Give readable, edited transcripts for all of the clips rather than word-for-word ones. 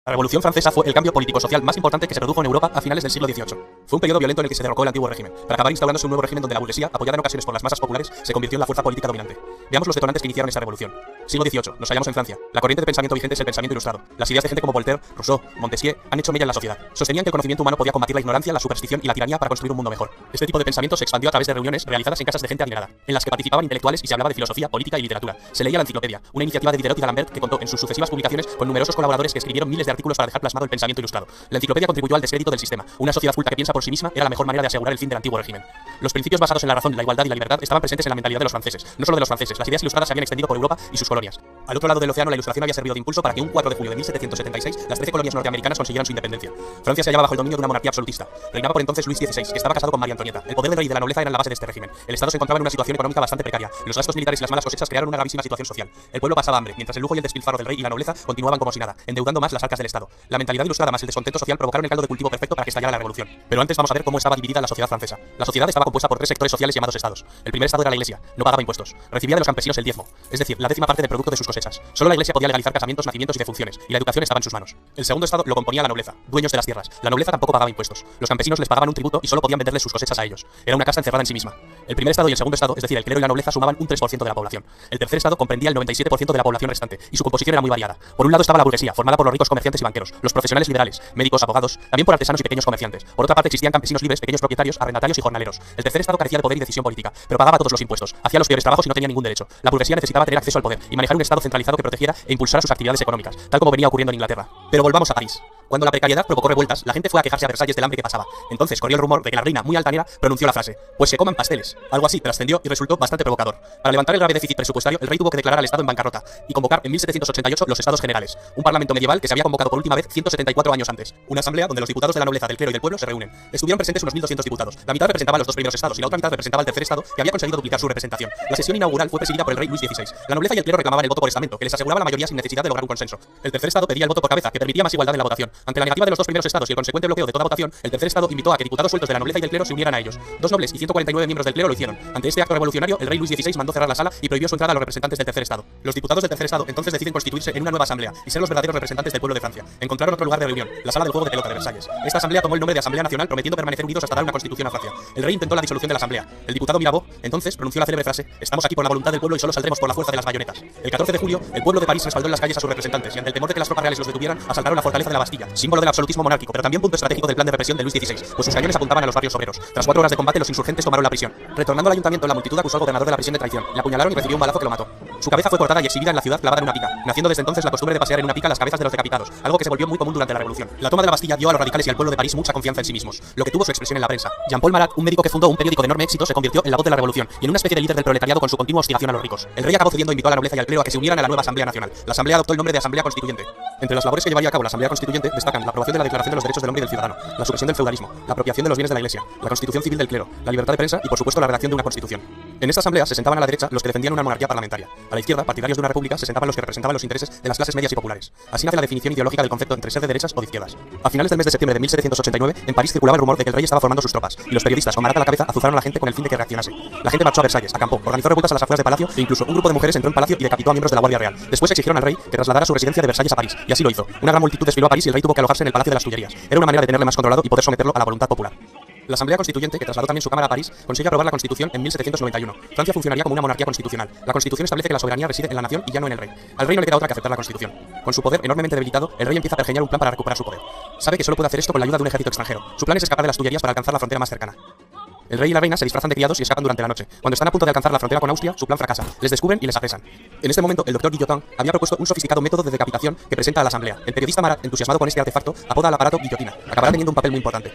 La Revolución Francesa fue el cambio político-social más importante que se produjo en Europa a finales del siglo XVIII. Fue un periodo violento en el que se derrocó el antiguo régimen, para acabar instaurándose un nuevo régimen donde la burguesía, apoyada en ocasiones por las masas populares, se convirtió en la fuerza política dominante. Veamos los detonantes que iniciaron esta revolución. Siglo XVIII. Nos hallamos en Francia. La corriente de pensamiento vigente es el pensamiento ilustrado. Las ideas de gente como Voltaire, Rousseau, Montesquieu han hecho mella en la sociedad. Sostenían que el conocimiento humano podía combatir la ignorancia, la superstición y la tiranía para construir un mundo mejor. Este tipo de pensamiento se expandió a través de reuniones realizadas en casas de gente adinerada, en las que participaban intelectuales y se hablaba de filosofía, política y literatura. Se leía la enciclopedia, una iniciativa de Diderot y d'Alembert que contó en sus sucesivas publicaciones con numerosos colaboradores que escribieron miles de artículos para dejar plasmado el pensamiento ilustrado. La enciclopedia contribuyó al descrédito del sistema. Una sociedad culta que piensa por sí misma era la mejor manera de asegurar el fin del antiguo régimen. Los principios basados en la razón, la igualdad y la libertad estaban presentes en la mentalidad de los franceses. No solo de los franceses, las ideas ilustradas se habían extendido por Europa y sus colonias. Al otro lado del océano, la ilustración había servido de impulso para que un 4 de julio de 1776 las 13 colonias norteamericanas consiguieran su independencia. Francia se hallaba bajo el dominio de una monarquía absolutista. Reinaba por entonces Luis XVI, que estaba casado con María Antonieta. El poder del rey y de la nobleza eran la base de este régimen. El Estado se encontraba en una situación económica bastante precaria. Los gastos militares y las malas cosechas crearon una gravísima situación social. El pueblo pasaba hambre, mientras el lujo y el despilfarro del rey y la nobleza continuaban como si nada, endeudando más las arcas del Estado. La mentalidad ilustrada más el descontento social provocaron el caldo de cultivo perfecto para que estallara la revolución. Pero antes vamos a ver cómo estaba dividida la sociedad francesa. La sociedad estaba compuesta por tres sectores sociales llamados estados. El primer estado era la iglesia, no pagaba impuestos. Recibía de los campesinos el diezmo, es decir, la décima parte del producto de sus cosechas. Solo la iglesia podía legalizar casamientos, nacimientos y defunciones, y la educación estaba en sus manos. El segundo estado lo componía la nobleza, dueños de las tierras. La nobleza tampoco pagaba impuestos. Los campesinos les pagaban un tributo y solo podían venderles sus cosechas a ellos. Era una casa encerrada en sí misma. El primer estado y el segundo estado, es decir, el clero y la nobleza, sumaban un 3% de la población. El tercer estado comprendía el 97% de la población restante, y su composición era muy variada. Por un lado estaba la burguesía, formada por los ricos comerciantes y banqueros, los profesionales liberales, médicos, abogados, también por artesanos y pequeños comerciantes. Por otra parte existían campesinos libres, pequeños propietarios, arrendatarios y jornaleros. El tercer estado carecía de poder y decisión política, pero pagaba todos los impuestos, hacía los peores trabajos y no tenía ningún derecho. La burguesía necesitaba tener acceso al poder y manejar un estado centralizado que protegiera e impulsara sus actividades económicas, tal como venía ocurriendo en Inglaterra. Pero volvamos a París. Cuando la precariedad provocó revueltas, la gente fue a quejarse a Versalles del hambre que pasaba. Entonces corrió el rumor de que la reina, muy altanera, pronunció la frase: pues se coman pasteles. Algo así trascendió y resultó bastante provocador. Para levantar el grave déficit presupuestario, el rey tuvo que declarar al Estado en bancarrota y convocar en 1788 los Estados Generales, un parlamento medieval que se había convocado por última vez 174 años antes. Una asamblea donde los diputados de la nobleza, del clero y del pueblo se reúnen. Estuvieron presentes unos 1200 diputados. La mitad representaba los dos primeros estados y la otra mitad representaba el tercer estado, que había conseguido duplicar su representación. La sesión inaugural fue presidida por el rey Luis XVI. La nobleza y el clero reclamaban el voto por estamento, que les aseguraba la mayoría sin necesidad de lograr un consenso. El tercer estado pedía el voto por cabeza, que permitía más igualdad en la votación. Ante la negativa de los dos primeros estados y el consecuente bloqueo de toda votación, el tercer estado invitó a que diputados sueltos de la nobleza y del clero se unieran a ellos. Dos nobles y 149 miembros del clero lo hicieron. Ante este acto revolucionario, el rey Luis XVI mandó cerrar la sala y prohibió su entrada a los representantes del tercer estado. Los diputados del tercer estado entonces deciden constituirse en una nueva asamblea y ser los verdaderos representantes del pueblo de Francia. Encontraron otro lugar de reunión, la sala del juego de pelota de Versalles. Esta asamblea tomó el nombre de Asamblea Nacional, prometiendo permanecer unidos hasta dar una constitución a Francia. El rey intentó la disolución de la asamblea. El diputado Mirabeau entonces pronunció la célebre frase: estamos aquí por la voluntad del pueblo y solo saldremos por la fuerza de las bayonetas. El 14 de julio, el pueblo de París respaldó en las calles a sus representantes y ante el temor de que las tropas reales los detuvieran, asaltaron la fortaleza de la Bastilla, símbolo del absolutismo monárquico, pero también punto estratégico del plan de represión de Luis XVI, pues sus cañones apuntaban a los barrios obreros. Tras 4 horas de combate, los insurgentes tomaron la prisión. Retornando al ayuntamiento, la multitud acusó al gobernador de la prisión de traición. Le apuñalaron y recibió un balazo que lo mató. Su cabeza fue cortada y exhibida en la ciudad clavada en una pica, naciendo desde entonces la costumbre de pasear en una pica las cabezas de los decapitados, algo que se volvió muy común durante la revolución. La toma de la Bastilla dio a los radicales y al pueblo de París mucha confianza en sí mismos, lo que tuvo su expresión en la prensa. Jean-Paul Marat, un médico que fundó un periódico de enorme éxito, se convirtió en la voz de la revolución y en una especie de líder del proletariado con su continua hostigación a los ricos. El rey acabó cediendo e invitó a la nobleza y al clero a que se unieran a la nueva Asamblea Nacional. La asamblea adoptó el nombre de Asamblea Constituyente. Entre las labores que llevaría a cabo la Asamblea Constituyente destacan la aprobación de la Declaración de los Derechos del Hombre y del Ciudadano, la supresión del feudalismo, la apropiación de los bienes de la Iglesia, la constitución civil del clero, la libertad de prensa y por supuesto la redacción de una constitución. En esta asamblea se sentaban a la derecha los que defendían una monarquía parlamentaria. A la izquierda, partidarios de una república, se sentaban los que representaban los intereses de las clases medias y populares. Así nace la definición ideológica del concepto entre ser de derechas o de izquierdas. A finales del mes de septiembre de 1789, en París circulaba el rumor de que el rey estaba formando sus tropas, y los periodistas, con Marat a la cabeza, azuzaron a la gente con el fin de que reaccionase. La gente marchó a Versalles, acampó, organizó revueltas a las afueras de palacio e incluso un grupo de mujeres entró en palacio y decapitó a miembros de la Guardia Real. Después exigieron al rey que trasladara su residencia de Versalles a París, y así lo hizo. Una gran multitud desfiló a París y el rey tuvo que alojarse en el Palacio de las Tullerías. Era una manera de tenerle más controlado y poder someterlo a la voluntad popular. La Asamblea Constituyente, que trasladó también su cámara a París, consigue aprobar la Constitución en 1791. Francia funcionaría como una monarquía constitucional. La Constitución establece que la soberanía reside en la nación y ya no en el rey. Al rey no le queda otra que aceptar la Constitución. Con su poder enormemente debilitado, el rey empieza a pergeñar un plan para recuperar su poder. Sabe que solo puede hacer esto con la ayuda de un ejército extranjero. Su plan es escapar de las Tullerías para alcanzar la frontera más cercana. El rey y la reina se disfrazan de criados y escapan durante la noche. Cuando están a punto de alcanzar la frontera con Austria, su plan fracasa. Les descubren y les apresan. En este momento, el doctor Guillotin había propuesto un sofisticado método de decapitación que presenta a la asamblea. El periodista Marat, entusiasmado con este artefacto, apoda al aparato guillotina. Acabará teniendo un papel muy importante.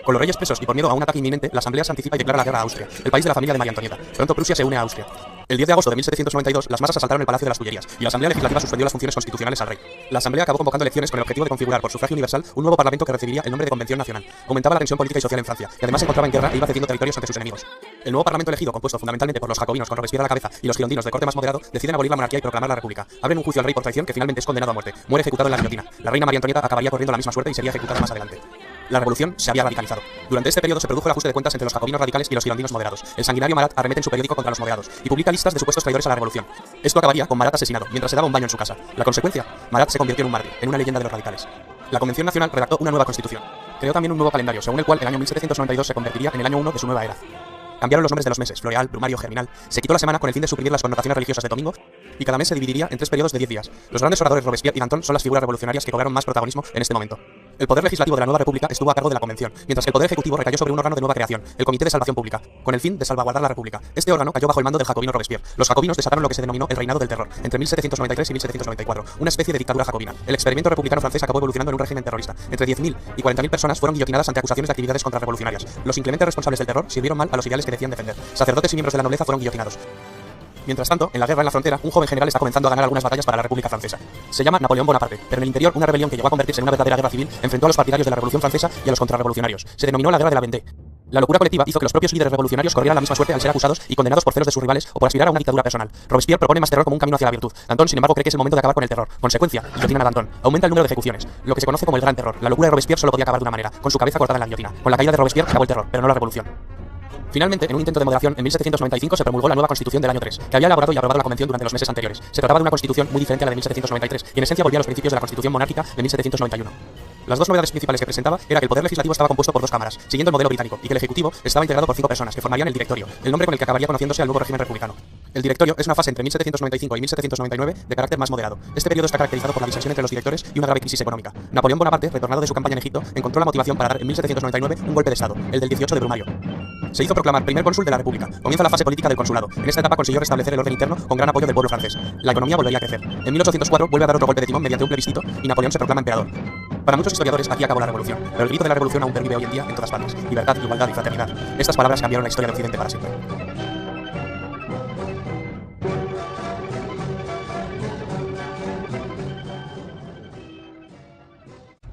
Con los reyes presos y por miedo a un ataque inminente, la asamblea se anticipa y declara la guerra a Austria, el país de la familia de María Antonieta. Pronto Prusia se une a Austria. El 10 de agosto de 1792, las masas asaltaron el Palacio de las Tullerías y la Asamblea Legislativa suspendió las funciones constitucionales al rey. La Asamblea acabó convocando elecciones con el objetivo de configurar por sufragio universal un nuevo parlamento que recibiría el nombre de Convención Nacional. Aumentaba la tensión política y social en Francia y además se encontraba en guerra e iba cediendo territorios ante sus enemigos. El nuevo parlamento elegido, compuesto fundamentalmente por los jacobinos con Robespierre a la cabeza y los girondinos de corte más moderado, deciden abolir la monarquía y proclamar la república. Abren un juicio al rey por traición que finalmente es condenado a muerte. Muere ejecutado en la guillotina. La reina María Antonieta acabaría corriendo la misma suerte y sería ejecutada más adelante. La revolución se había radicalizado. Durante este periodo se produjo el ajuste de cuentas entre los jacobinos radicales y los girondinos moderados. El sanguinario Marat arremete en su periódico contra los moderados y publica listas de supuestos traidores a la revolución. Esto acabaría con Marat asesinado mientras se daba un baño en su casa. La consecuencia: Marat se convirtió en un mártir, en una leyenda de los radicales. La Convención Nacional redactó una nueva constitución. Creó también un nuevo calendario, según el cual el año 1792 se convertiría en el año 1 de su nueva era. Cambiaron los nombres de los meses, floreal, brumario, germinal. Se quitó la semana con el fin de suprimir las connotaciones religiosas de domingo, y cada mes se dividiría en 3 periodos de 10 días. Los grandes oradores Robespierre y Danton son las figuras revolucionarias que cobraron más protagonismo en este momento. El poder legislativo de la nueva república estuvo a cargo de la Convención, mientras que el poder ejecutivo recayó sobre un órgano de nueva creación, el Comité de Salvación Pública, con el fin de salvaguardar la república. Este órgano cayó bajo el mando del jacobino Robespierre. Los jacobinos desataron lo que se denominó el reinado del terror, entre 1793 y 1794, una especie de dictadura jacobina. El experimento republicano francés acabó evolucionando en un régimen terrorista. Entre 10.000 y 40.000 personas fueron guillotinadas ante acusaciones de actividades contrarrevolucionarias. Los inclementes responsables del terror sirvieron mal a los ideales que decían defender. Sacerdotes y miembros de la nobleza fueron guillotinados. Mientras tanto, en la guerra en la frontera, un joven general está comenzando a ganar algunas batallas para la República Francesa. Se llama Napoleón Bonaparte, pero en el interior una rebelión que llegó a convertirse en una verdadera guerra civil enfrentó a los partidarios de la Revolución Francesa y a los contrarrevolucionarios. Se denominó la Guerra de la Vendée. La locura colectiva hizo que los propios líderes revolucionarios corrieran la misma suerte al ser acusados y condenados por celos de sus rivales o por aspirar a una dictadura personal. Robespierre propone más terror como un camino hacia la virtud. Danton, sin embargo, cree que es el momento de acabar con el terror. Consecuencia, guillotinan a Danton. Aumenta el número de ejecuciones, lo que se conoce como el Gran Terror. La locura de Robespierre solo podía acabar de una manera, con su cabeza cortada en la guillotina. Con la caída de Robespierre acabó el terror, pero no la revolución. Finalmente, en un intento de moderación, en 1795 se promulgó la nueva Constitución del año 3, que había elaborado y aprobado la Convención durante los meses anteriores. Se trataba de una Constitución muy diferente a la de 1793, y en esencia volvía a los principios de la Constitución monárquica de 1791. Las dos novedades principales que presentaba era que el poder legislativo estaba compuesto por 2 cámaras, siguiendo el modelo británico, y que el ejecutivo estaba integrado por 5 personas, que formarían el directorio, el nombre con el que acabaría conociéndose al nuevo régimen republicano. El directorio es una fase entre 1795 y 1799 de carácter más moderado. Este periodo está caracterizado por la disensión entre los directores y una grave crisis económica. Napoleón Bonaparte, retornado de su campaña en Egipto, encontró la motivación para dar en 1799 un golpe de estado, el del 18 de Brumario. Se hizo proclamar primer cónsul de la República. Comienza la fase política del consulado. En esta etapa consiguió restablecer el orden interno con gran apoyo del pueblo francés. La economía volvería a crecer. En 1804 vuelve a dar otro golpe de timón mediante un plebiscito y Napoleón se proclama emperador. Para muchos historiadores aquí acabó la revolución, pero el grito de la revolución aún pervive hoy en día en todas partes. Libertad, igualdad y fraternidad. Estas palabras cambiaron la historia de Occidente para siempre.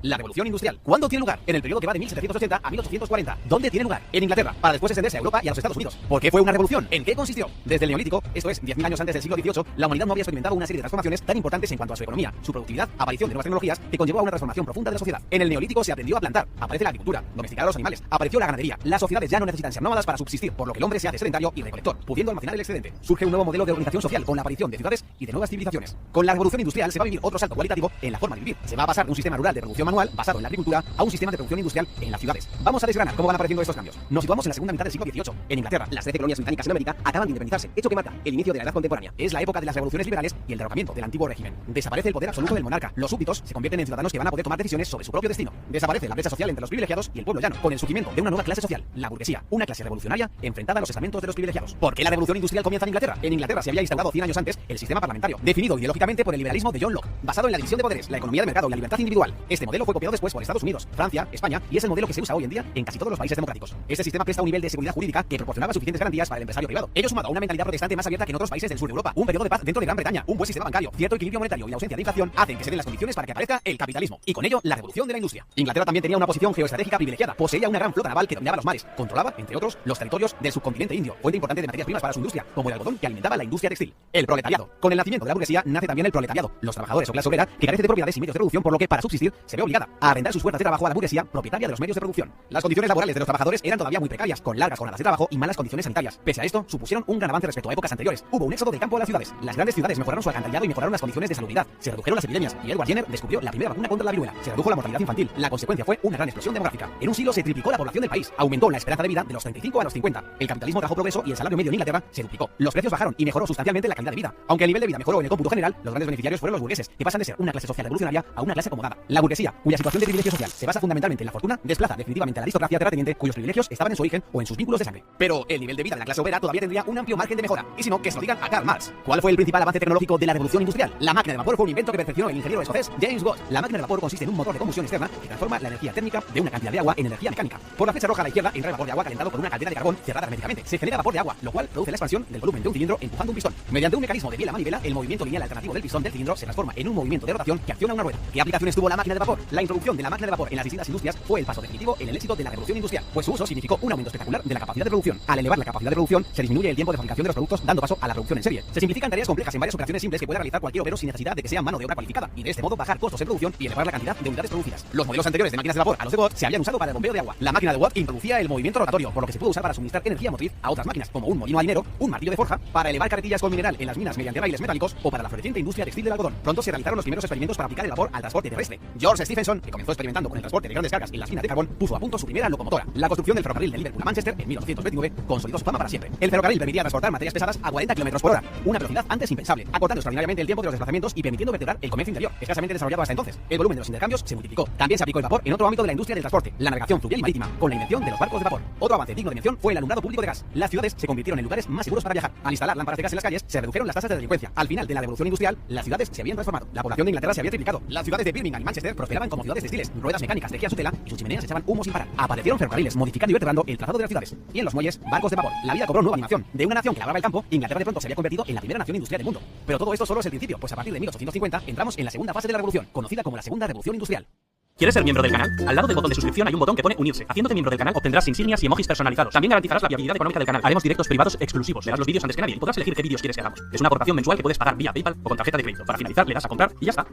La revolución industrial. ¿Cuándo tiene lugar? En el periodo que va de 1780 a 1840. ¿Dónde tiene lugar? En Inglaterra, para después extenderse a Europa y a los Estados Unidos. ¿Por qué fue una revolución? ¿En qué consistió? Desde el Neolítico, esto es, 10.000 años antes del siglo XVIII, la humanidad no había experimentado una serie de transformaciones tan importantes en cuanto a su economía, su productividad, aparición de nuevas tecnologías que conllevó a una transformación profunda de la sociedad. En el Neolítico se aprendió a plantar, aparece la agricultura, domesticar a los animales, apareció la ganadería. Las sociedades ya no necesitan ser nómadas para subsistir, por lo que el hombre se hace sedentario y recolector, pudiendo almacenar el excedente. Surge un nuevo modelo de organización social con la aparición de ciudades y de nuevas civilizaciones. Con la revolución industrial se va a vivir otro salto cualitativo en la forma de vivir. Se va a pasar de un sistema rural de producción manual basado en la agricultura a un sistema de producción industrial en las ciudades. Vamos a desgranar cómo van apareciendo estos cambios. Nos situamos en la segunda mitad del siglo XVIII. En Inglaterra, las 13 colonias británicas en América acaban de independizarse, hecho que marca el inicio de la edad contemporánea. Es la época de las revoluciones liberales y el derrocamiento del antiguo régimen. Desaparece el poder absoluto del monarca. Los súbditos se convierten en ciudadanos que van a poder tomar decisiones sobre su propio destino. Desaparece la brecha social entre los privilegiados y el pueblo llano, con el surgimiento de una nueva clase social, la burguesía, una clase revolucionaria enfrentada a los estamentos de los privilegiados. ¿Por qué la revolución industrial comienza en Inglaterra? En Inglaterra se había instaurado 100 años antes el sistema parlamentario, definido ideológicamente por el liberalismo de John Locke, basado en la división de poderes, la economía de mercado y la libertad individual. Este modelo fue copiado después por Estados Unidos, Francia, España y es el modelo que se usa hoy en día en casi todos los países democráticos. Este sistema presta un nivel de seguridad jurídica que proporcionaba suficientes garantías para el empresario privado. Ello sumado a una mentalidad protestante más abierta que en otros países del sur de Europa, un periodo de paz dentro de Gran Bretaña, un buen sistema bancario, cierto equilibrio monetario y la ausencia de inflación hacen que se den las condiciones para que aparezca el capitalismo y con ello la revolución de la industria. Inglaterra también tenía una posición geoestratégica privilegiada, poseía una gran flota naval que dominaba los mares, controlaba, entre otros, los territorios del subcontinente indio, fuente importante de materias primas para su industria, como el algodón que alimentaba la industria textil. El proletariado. Con el nacimiento de la burguesía nace también el proletariado, los trabajadores o clase obrera que carece de propiedades y medios de producción, por lo que para subsistir se ve obligada a arrendar sus fuerzas de trabajo a la burguesía propietaria de los medios de producción. Las condiciones laborales de los trabajadores eran todavía muy precarias, con largas jornadas de trabajo y malas condiciones sanitarias. Pese a esto, supusieron un gran avance respecto a épocas anteriores. Hubo un éxodo del campo a las ciudades. Las grandes ciudades mejoraron su alcantarillado y mejoraron las condiciones de salubridad. Se redujeron las epidemias y Edward Jenner descubrió la primera vacuna contra la viruela. Se redujo la mortalidad infantil. La consecuencia fue una gran explosión demográfica. En un siglo se triplicó la población del país. Aumentó la esperanza de vida de los 35 a los 50. El capitalismo trajo progreso y el salario medio en Inglaterra se duplicó. Los precios bajaron y mejoró sustancialmente la calidad de vida. Aunque el nivel de vida mejoró en el cómputo general, los grandes beneficiarios fueron los burgueses, que pasan de ser una clase social revolucionaria a una clase acomodada. La burguesía, cuya situación de privilegio social se basa fundamentalmente en la fortuna, desplaza definitivamente a la aristocracia terrateniente cuyos privilegios estaban en su origen o en sus vínculos de sangre. Pero el nivel de vida de la clase obrera todavía tendría un amplio margen de mejora. Y si no, que se lo digan a Karl Marx. ¿Cuál fue el principal avance tecnológico de la revolución industrial? La máquina de vapor fue un invento que perfeccionó el ingeniero escocés James Watt. La máquina de vapor consiste en un motor de combustión externa que transforma la energía térmica de una cantidad de agua en energía mecánica. Por la flecha roja a la izquierda entra el vapor de agua calentado por una caldera de carbón cerrada herméticamente. Se genera vapor de agua, lo cual produce la expansión del volumen de un cilindro empujando un pistón. Mediante un mecanismo de biela manivela, el movimiento lineal alternativo del pistón del cilindro se transforma en un movimiento de rotación que acciona una rueda. ¿Qué aplicaciones tuvo la máquina de vapor? La introducción de la máquina de vapor en las distintas industrias fue el paso definitivo en el éxito de la revolución industrial, pues su uso significó un aumento espectacular de la capacidad de producción. Al elevar la capacidad de producción, se disminuye el tiempo de fabricación de los productos, dando paso a la producción en serie. Se simplifican tareas complejas en varias operaciones simples que puede realizar cualquier obrero sin necesidad de que sea mano de obra cualificada, y de este modo bajar costos en producción y elevar la cantidad de unidades producidas. Los modelos anteriores de máquinas de vapor a los de Watt se habían usado para el bombeo de agua. La máquina de Watt introducía el movimiento rotatorio, por lo que se pudo usar para suministrar energía motriz a otras máquinas, como un molino harinero, un martillo de forja, para elevar carretillas con mineral en las minas mediante raíles metálicos o para la floreciente industria textil del algodón. Pronto se realizaron los primeros experimentos para aplicar el vapor al transporte terrestre. George Stephenson, que comenzó experimentando con el transporte de grandes cargas en las minas de carbón, puso a punto su primera locomotora. La construcción del ferrocarril de Liverpool a Manchester en 1829 consolidó su fama para siempre. El ferrocarril permitía transportar materias pesadas a 40 km por hora, una velocidad antes impensable, acortando extraordinariamente el tiempo de los desplazamientos y permitiendo vertebrar el comercio interior, escasamente desarrollado hasta entonces. El volumen de los intercambios se multiplicó. También se aplicó el vapor en otro ámbito de la industria del transporte, la navegación fluvial y marítima, con la invención de los barcos de vapor. Otro avance digno de mención fue el alumbrado público de gas. Las ciudades se convirtieron en lugares más seguros para viajar. Al instalar lámparas de gas en las calles, se redujeron las tasas de delincuencia. Al final de la revolución industrial, las ciudades se habían transformado. La población de Inglaterra se había triplicado. Las ciudades de Birmingham y Manchester prosperaban como ciudades textiles. Ruedas mecánicas tejían su tela y sus chimeneas echaban humo sin parar. Aparecieron ferrocarriles modificando y vertebrando el trazado de las ciudades. Y en los muelles, barcos de vapor. La vida cobró nueva animación. De una nación que labraba el campo, Inglaterra de pronto se había convertido en la primera nación industrial del mundo. Pero todo esto solo es el principio, pues a partir de 1850 entramos en la segunda fase de la revolución, conocida como la segunda revolución industrial. ¿Quieres ser miembro del canal? Al lado del botón de suscripción hay un botón que pone unirse. Haciéndote miembro del canal obtendrás insignias y emojis personalizados. También garantizarás la viabilidad económica del canal. Haremos directos privados exclusivos. Verás los vídeos antes que nadie y podrás elegir qué vídeos quieres que hagamos. Es una aportación mensual que puedes pagar vía PayPal o con tarjeta de crédito. Para finalizar, le das a comprar y ya está.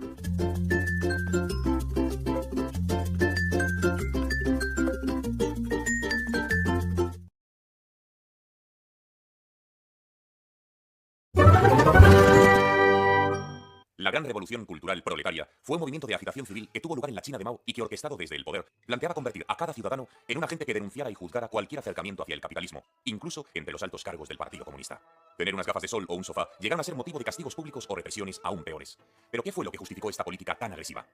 La gran revolución cultural proletaria fue un movimiento de agitación civil que tuvo lugar en la China de Mao y que, orquestado desde el poder, planteaba convertir a cada ciudadano en un agente que denunciara y juzgara cualquier acercamiento hacia el capitalismo, incluso entre los altos cargos del Partido Comunista. Tener unas gafas de sol o un sofá llegaron a ser motivo de castigos públicos o represiones aún peores. ¿Pero qué fue lo que justificó esta política tan agresiva?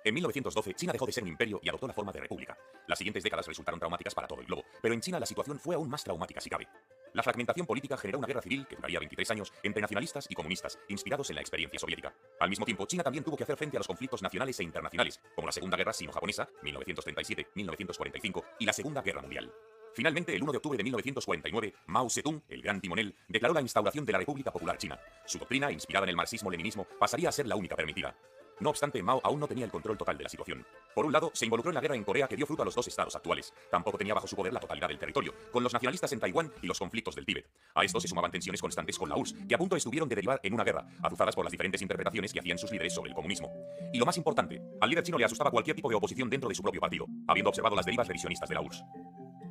En 1912, China dejó de ser un imperio y adoptó la forma de república. Las siguientes décadas resultaron traumáticas para todo el globo, pero en China la situación fue aún más traumática si cabe. La fragmentación política generó una guerra civil que duraría 23 años entre nacionalistas y comunistas, inspirados en la experiencia soviética. Al mismo tiempo, China también tuvo que hacer frente a los conflictos nacionales e internacionales, como la Segunda Guerra Sino-Japonesa, 1937-1945, y la Segunda Guerra Mundial. Finalmente, el 1 de octubre de 1949, Mao Zedong, el gran timonel, declaró la instauración de la República Popular China. Su doctrina, inspirada en el marxismo-leninismo, pasaría a ser la única permitida. No obstante, Mao aún no tenía el control total de la situación. Por un lado, se involucró en la guerra en Corea que dio fruto a los dos estados actuales. Tampoco tenía bajo su poder la totalidad del territorio, con los nacionalistas en Taiwán y los conflictos del Tíbet. A esto se sumaban tensiones constantes con la URSS, que a punto estuvieron de derivar en una guerra, azuzadas por las diferentes interpretaciones que hacían sus líderes sobre el comunismo. Y lo más importante, al líder chino le asustaba cualquier tipo de oposición dentro de su propio partido, habiendo observado las derivas revisionistas de la URSS.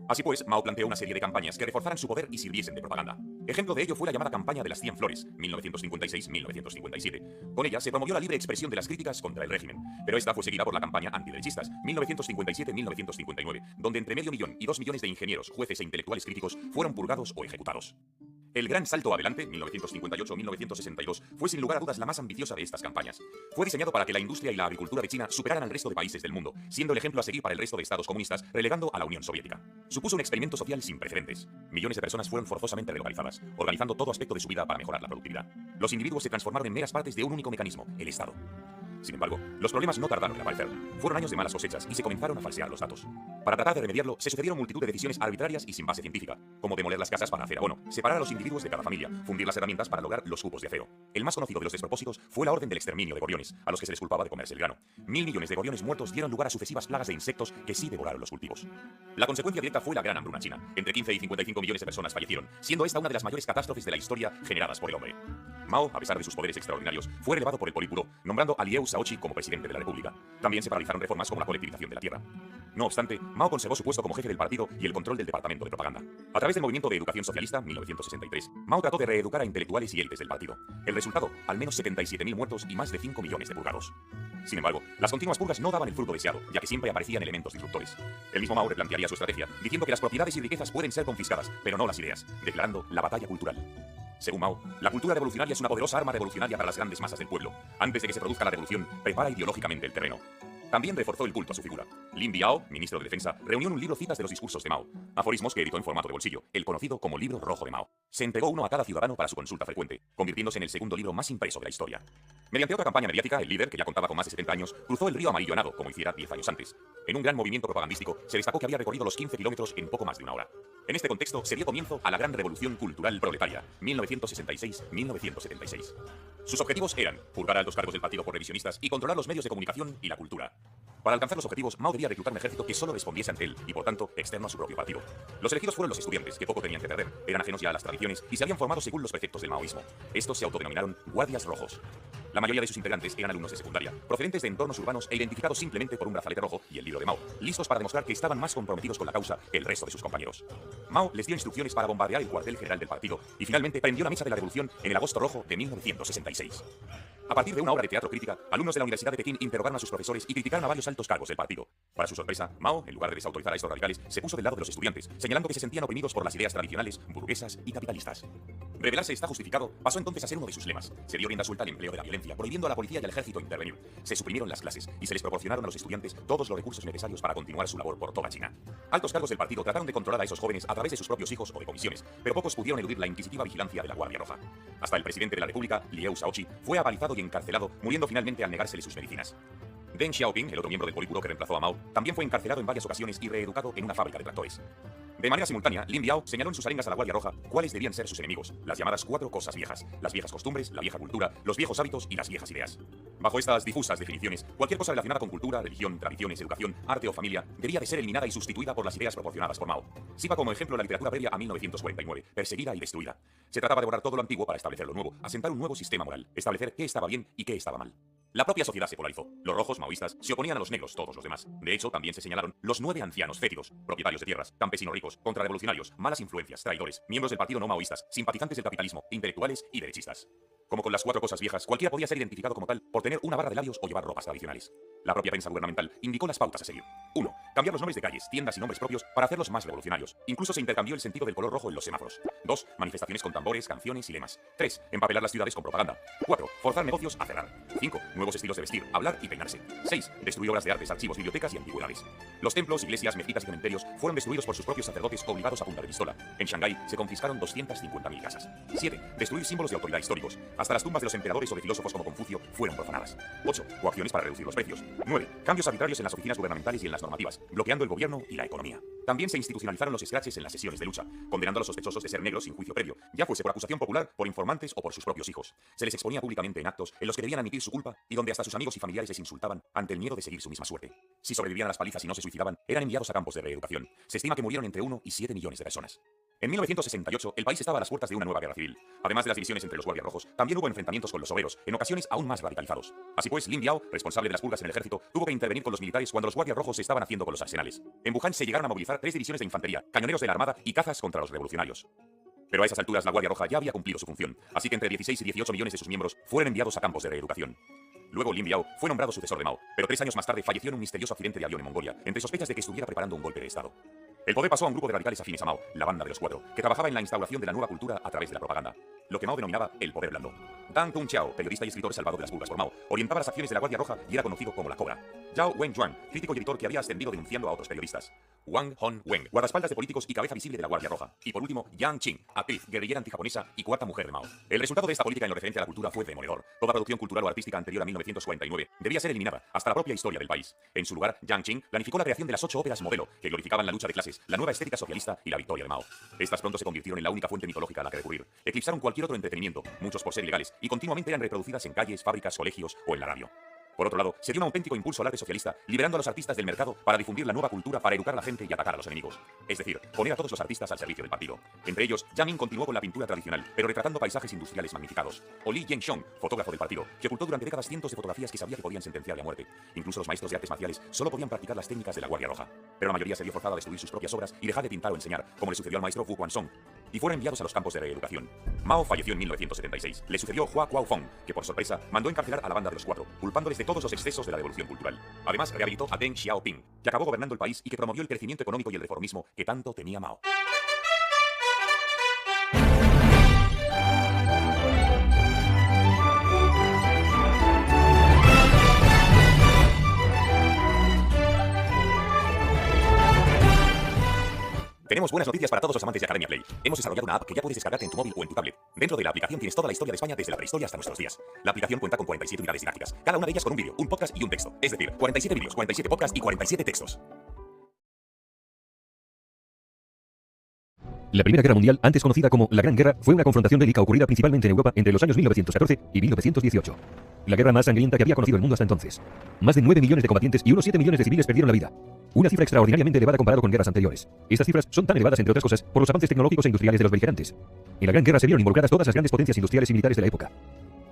Así pues, Mao planteó una serie de campañas que reforzaran su poder y sirviesen de propaganda. Ejemplo de ello fue la llamada campaña de las 100 flores, 1956-1957. Con ella se promovió la libre expresión de las críticas contra el régimen, pero esta fue seguida por la campaña antiderechistas, 1957-1959, donde entre 500.000 y 2 millones de ingenieros, jueces e intelectuales críticos fueron purgados o ejecutados. El gran salto adelante, 1958-1962, fue sin lugar a dudas la más ambiciosa de estas campañas. Fue diseñado para que la industria y la agricultura de China superaran al resto de países del mundo, siendo el ejemplo a seguir para el resto de estados comunistas, relegando a la Unión Soviética. Supuso un experimento social sin precedentes. Millones de personas fueron forzosamente relocalizadas, organizando todo aspecto de su vida para mejorar la productividad. Los individuos se transformaron en meras partes de un único mecanismo, el Estado. Sin embargo, los problemas no tardaron en aparecer. Fueron años de malas cosechas y se comenzaron a falsear los datos. Para tratar de remediarlo, se sucedieron multitud de decisiones arbitrarias y sin base científica, como demoler las casas para hacer abono, separar a los individuos de cada familia, fundir las herramientas para lograr los cupos de acero. El más conocido de los despropósitos fue la orden del exterminio de gorriones, a los que se les culpaba de comerse el grano. 1.000 millones de gorriones muertos dieron lugar a sucesivas plagas de insectos que sí devoraron los cultivos. La consecuencia directa fue la gran hambruna china. Entre 15 y 55 millones de personas fallecieron, siendo esta una de las mayores catástrofes de la historia generadas por el hombre. Mao, a pesar de sus poderes extraordinarios, fue relevado por el Politburó, nombrando a Liu Shaoqi como presidente de la República. También se paralizaron reformas como la colectivización de la tierra. No obstante, Mao conservó su puesto como jefe del partido y el control del departamento de propaganda. A través del movimiento de educación socialista, 1963, Mao trató de reeducar a intelectuales y élites del partido. El resultado, al menos 77.000 muertos y más de 5 millones de purgados. Sin embargo, las continuas purgas no daban el fruto deseado, ya que siempre aparecían elementos disruptores. El mismo Mao replantearía su estrategia, diciendo que las propiedades y riquezas pueden ser confiscadas, pero no las ideas, declarando la batalla cultural. Según Mao, la cultura revolucionaria es una poderosa arma revolucionaria para las grandes masas del pueblo. Antes de que se produzca la revolución, prepara ideológicamente el terreno. También reforzó el culto a su figura. Lin Biao, ministro de Defensa, reunió en un libro citas de los discursos de Mao, aforismos que editó en formato de bolsillo, el conocido como Libro Rojo de Mao. Se entregó uno a cada ciudadano para su consulta frecuente, convirtiéndose en el segundo libro más impreso de la historia. Mediante otra campaña mediática, el líder, que ya contaba con más de 70 años, cruzó el río Amarillo a nado, como hiciera 10 años antes. En un gran movimiento propagandístico, se destacó que había recorrido los 15 kilómetros en poco más de una hora. En este contexto, se dio comienzo a la gran revolución cultural proletaria, 1966-1976. Sus objetivos eran purgar a altos cargos del partido por revisionistas y controlar los medios de comunicación y la cultura. Para alcanzar los objetivos, Mao debía reclutar un ejército que solo respondiese ante él y, por tanto, externo a su propio partido. Los elegidos fueron los estudiantes, que poco tenían que perder, eran ajenos ya a las tradiciones y se habían formado según los preceptos del maoísmo. Estos se autodenominaron guardias rojos. La mayoría de sus integrantes eran alumnos de secundaria, procedentes de entornos urbanos e identificados simplemente por un brazalete rojo y el libro de Mao, listos para demostrar que estaban más comprometidos con la causa que el resto de sus compañeros. Mao les dio instrucciones para bombardear el cuartel general del partido y finalmente prendió la mecha de la revolución en el agosto rojo de 1966. A partir de una obra de teatro crítica, alumnos de la Universidad de Pekín interrogaron a sus profesores y criticaron a varios altos cargos del partido. Para su sorpresa, Mao, en lugar de desautorizar a estos radicales, se puso del lado de los estudiantes, señalando que se sentían oprimidos por las ideas tradicionales, burguesas y capitalistas. Rebelarse está justificado pasó entonces a ser uno de sus lemas. Se dio rienda suelta al empleo de la violencia, prohibiendo a la policía y al ejército intervenir. Se suprimieron las clases y se les proporcionaron a los estudiantes todos los recursos necesarios para continuar su labor por toda China. Altos cargos del partido trataron de controlar a esos jóvenes a través de sus propios hijos o de comisiones, pero pocos pudieron eludir la inquisitiva vigilancia de la Guardia Roja. Hasta el presidente de la República, Liu Shaoqi, fue apalizado y encarcelado, muriendo finalmente al negársele sus medicinas. Deng Xiaoping, el otro miembro del Politburo que reemplazó a Mao, también fue encarcelado en varias ocasiones y reeducado en una fábrica de tractores. De manera simultánea, Lin Biao señaló en sus arengas a la Guardia Roja cuáles debían ser sus enemigos, las llamadas 4 cosas viejas, las viejas costumbres, la vieja cultura, los viejos hábitos y las viejas ideas. Bajo estas difusas definiciones, cualquier cosa relacionada con cultura, religión, tradiciones, educación, arte o familia debía de ser eliminada y sustituida por las ideas proporcionadas por Mao. Sirva como ejemplo la literatura previa a 1949, perseguida y destruida. Se trataba de borrar todo lo antiguo para establecer lo nuevo, asentar un nuevo sistema moral, establecer qué estaba bien y qué estaba mal. La propia sociedad se polarizó. Los rojos maoístas se oponían a los negros, todos los demás. De hecho, también se señalaron los 9 ancianos fétidos, propietarios de tierras, campesinos ricos, contrarrevolucionarios, malas influencias, traidores, miembros del partido no maoístas, simpatizantes del capitalismo, intelectuales y derechistas. Como con las 4 cosas viejas, cualquiera podía ser identificado como tal por tener una barra de labios o llevar ropas tradicionales. La propia prensa gubernamental indicó las pautas a seguir. 1. Cambiar los nombres de calles, tiendas y nombres propios para hacerlos más revolucionarios. Incluso se intercambió el sentido del color rojo en los semáforos. 2. Manifestaciones con tambores, canciones y lemas. 3. Empapelar las ciudades con propaganda. 4. Forzar negocios a cerrar. 5. Nuevos estilos de vestir, hablar y peinarse. 6. Destruir obras de artes, archivos, bibliotecas y antigüedades. Los templos, iglesias, mezquitas y cementerios fueron destruidos por sus propios sacerdotes obligados a punta de pistola. En Shanghái se confiscaron 250.000 casas. 7. Destruir símbolos de autoridad históricos. Hasta las tumbas de los emperadores o de filósofos como Confucio fueron profanadas. 8. Coacciones para reducir los precios. 9. Cambios arbitrarios en las oficinas gubernamentales y en las normativas, bloqueando el gobierno y la economía. También se institucionalizaron los scratches en las sesiones de lucha, condenando a los sospechosos de ser negros sin juicio previo, ya fuese por acusación popular, por informantes o por sus propios hijos. Se les exponía públicamente en actos en los que debían admitir su culpa y donde hasta sus amigos y familiares les insultaban ante el miedo de seguir su misma suerte. Si sobrevivían a las palizas y no se suicidaban, eran enviados a campos de reeducación. Se estima que murieron entre 1 y 7 millones de personas. En 1968, el país estaba a las puertas de una nueva guerra civil. Además de las divisiones entre los guardias rojos, también hubo enfrentamientos con los obreros, en ocasiones aún más radicalizados. Así pues, Lin Biao, responsable de las purgas en el ejército, tuvo que intervenir con los militares cuando los guardias rojos se estaban haciendo con los arsenales. En Wuhan se llegaron a movilizar 3 divisiones de infantería, cañoneros de la armada y cazas contra los revolucionarios. Pero a esas alturas la Guardia Roja ya había cumplido su función, así que entre 16 y 18 millones de sus miembros fueron enviados a campos de reeducación. Luego Lin Biao fue nombrado sucesor de Mao, pero 3 años más tarde falleció en un misterioso accidente de avión en Mongolia, entre sospechas de que estuviera preparando un golpe de estado. El poder pasó a un grupo de radicales afines a Mao, la Banda de los 4, que trabajaba en la instauración de la nueva cultura a través de la propaganda, lo que Mao denominaba el poder blando. Dang Tungqiao, periodista y escritor salvado de las purgas por Mao, orientaba las acciones de la Guardia Roja y era conocido como la Cobra. Zhao Wenjuan, crítico y editor que había ascendido denunciando a otros periodistas. Wang Hongwen, guardaespaldas de políticos y cabeza visible de la Guardia Roja. Y por último, Yang Qing, actriz, guerrillera antijaponesa y cuarta mujer de Mao. El resultado de esta política en lo referente a la cultura fue demoledor. Toda producción cultural o artística anterior a 1949 debía ser eliminada, hasta la propia historia del país. En su lugar, Yang Qing planificó la creación de las 8 óperas modelo, que glorificaban la lucha de clases, la nueva estética socialista y la victoria de Mao. Estas pronto se convirtieron en la única fuente mitológica a la que recurrir. Eclipsaron cualquier otro entretenimiento, muchos por ser ilegales, y continuamente eran reproducidas en calles, fábricas, colegios o en la radio. Por otro lado, se dio un auténtico impulso al arte socialista, liberando a los artistas del mercado para difundir la nueva cultura, para educar a la gente y atacar a los enemigos. Es decir, poner a todos los artistas al servicio del partido. Entre ellos, Jiang Ming continuó con la pintura tradicional, pero retratando paisajes industriales magnificados. O Li Yenxiong, fotógrafo del partido, que ocultó durante décadas cientos de fotografías que sabía que podían sentenciarle a muerte. Incluso los maestros de artes marciales solo podían practicar las técnicas de la Guardia Roja. Pero la mayoría se vio forzada a destruir sus propias obras y dejar de pintar o enseñar, como le sucedió al maestro Wu Guanzhong, y fueron enviados a los campos de reeducación. Mao falleció en 1976. Le sucedió Hua Guaofeng, que por sorpresa mandó encarcelar a la Banda de los 4, culpándoles de todos los excesos de la revolución cultural. Además, rehabilitó a Deng Xiaoping, que acabó gobernando el país y que promovió el crecimiento económico y el reformismo que tanto temía Mao. Tenemos buenas noticias para todos los amantes de Academia Play. Hemos desarrollado una app que ya puedes descargarte en tu móvil o en tu tablet. Dentro de la aplicación tienes toda la historia de España desde la prehistoria hasta nuestros días. La aplicación cuenta con 47 unidades didácticas, cada una de ellas con un vídeo, un podcast y un texto. Es decir, 47 vídeos, 47 podcasts y 47 textos. La Primera Guerra Mundial, antes conocida como la Gran Guerra, fue una confrontación bélica ocurrida principalmente en Europa entre los años 1914 y 1918. La guerra más sangrienta que había conocido el mundo hasta entonces. Más de 9 millones de combatientes y unos 7 millones de civiles perdieron la vida. Una cifra extraordinariamente elevada comparado con guerras anteriores. Estas cifras son tan elevadas, entre otras cosas, por los avances tecnológicos e industriales de los beligerantes. En la Gran Guerra se vieron involucradas todas las grandes potencias industriales y militares de la época.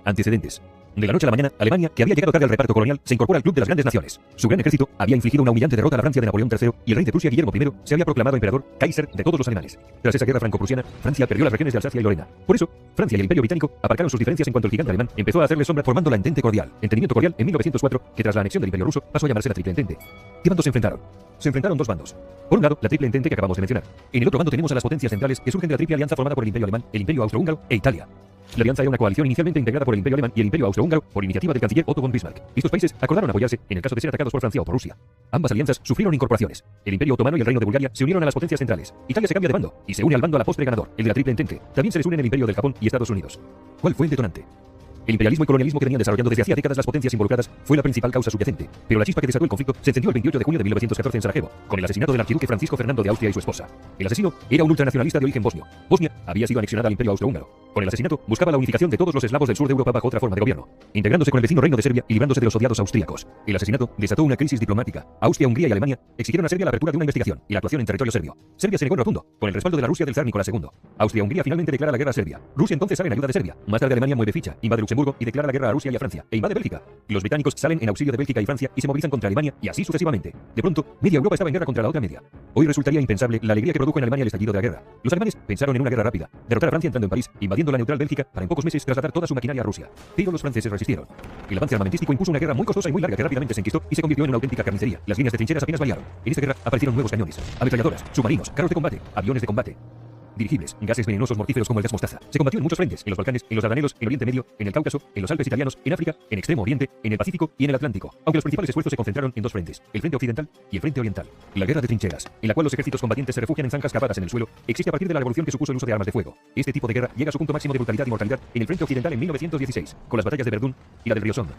Antecedentes. De la noche a la mañana, Alemania, que había llegado tarde al reparto colonial, se incorpora al club de las grandes naciones. Su gran ejército había infligido una humillante derrota a la Francia de Napoleón III y el rey de Prusia, Guillermo I, se había proclamado emperador, Kaiser de todos los alemanes. Tras esa guerra franco-prusiana, Francia perdió las regiones de Alsacia y Lorena. Por eso, Francia y el Imperio Británico aparcaron sus diferencias en cuanto el gigante alemán empezó a hacerle sombra formando la Entente Cordial, entendimiento cordial en 1904, que tras la anexión del Imperio ruso pasó a llamarse la Triple Entente. ¿Qué bandos se enfrentaron? Se enfrentaron dos bandos. Por un lado, la Triple Entente que acabamos de mencionar. En el otro bando tenemos a las potencias centrales que surgen de la Triple Alianza formada por el Imperio Alemán, el Imperio Austrohúngaro e Italia. La alianza era una coalición inicialmente integrada por el Imperio Alemán y el Imperio Austrohúngaro por iniciativa del canciller Otto von Bismarck. Estos países acordaron apoyarse en el caso de ser atacados por Francia o por Rusia. Ambas alianzas sufrieron incorporaciones. El Imperio Otomano y el Reino de Bulgaria se unieron a las potencias centrales. Italia se cambia de bando y se une al bando a la postre ganador, el de la Triple Entente. También se les unen el Imperio del Japón y Estados Unidos. ¿Cuál fue el detonante? El imperialismo y colonialismo que venían desarrollando desde hacía décadas las potencias involucradas fue la principal causa subyacente, pero la chispa que desató el conflicto se encendió el 28 de junio de 1914 en Sarajevo, con el asesinato del archiduque Francisco Fernando de Austria y su esposa. El asesino era un ultranacionalista de origen bosnio. Bosnia había sido anexionada al Imperio Austrohúngaro. Con el asesinato buscaba la unificación de todos los eslavos del sur de Europa bajo otra forma de gobierno, integrándose con el vecino reino de Serbia y librándose de los odiados austríacos. El asesinato desató una crisis diplomática. Austria, Hungría y Alemania exigieron a Serbia la apertura de una investigación y la actuación en territorio serbio. Serbia se negó en rotundo, con el respaldo de la Rusia del zar Nicolás II. Austria-Hungría finalmente declara la guerra a Serbia. Rusia entonces sale en ayuda de Serbia. Más tarde Alemania mueve ficha, invade Luxemburgo y declara la guerra a Rusia y a Francia, e invade Bélgica. Los británicos salen en auxilio de Bélgica y Francia y se movilizan contra Alemania y así sucesivamente. De pronto, media Europa estaba en guerra contra la otra media. Hoy resultaría impensable la alegría que produjo en Alemania el estallido de la guerra. Los alemanes pensaron en una guerra rápida, derrotar a Francia entrando en París, invadiendo la neutral Bélgica para en pocos meses trasladar toda su maquinaria a Rusia. Pero los franceses resistieron. El avance armamentístico impuso una guerra muy costosa y muy larga que rápidamente se enquistó y se convirtió en una auténtica carnicería. Las líneas de trincheras apenas variaron. En esta guerra aparecieron nuevos cañones, ametralladoras, submarinos, carros de combate, aviones de combate, dirigibles, gases venenosos mortíferos como el gas mostaza. Se combatió en muchos frentes, en los Balcanes, en los Dardanelos, en Oriente Medio, en el Cáucaso, en los Alpes italianos, en África, en Extremo Oriente, en el Pacífico y en el Atlántico, aunque los principales esfuerzos se concentraron en dos frentes, el frente occidental y el frente oriental. La guerra de trincheras, en la cual los ejércitos combatientes se refugian en zanjas cavadas en el suelo, existe a partir de la revolución que supuso el uso de armas de fuego. Este tipo de guerra llega a su punto máximo de brutalidad y mortalidad en el frente occidental en 1916, con las batallas de Verdún y la del río Somme.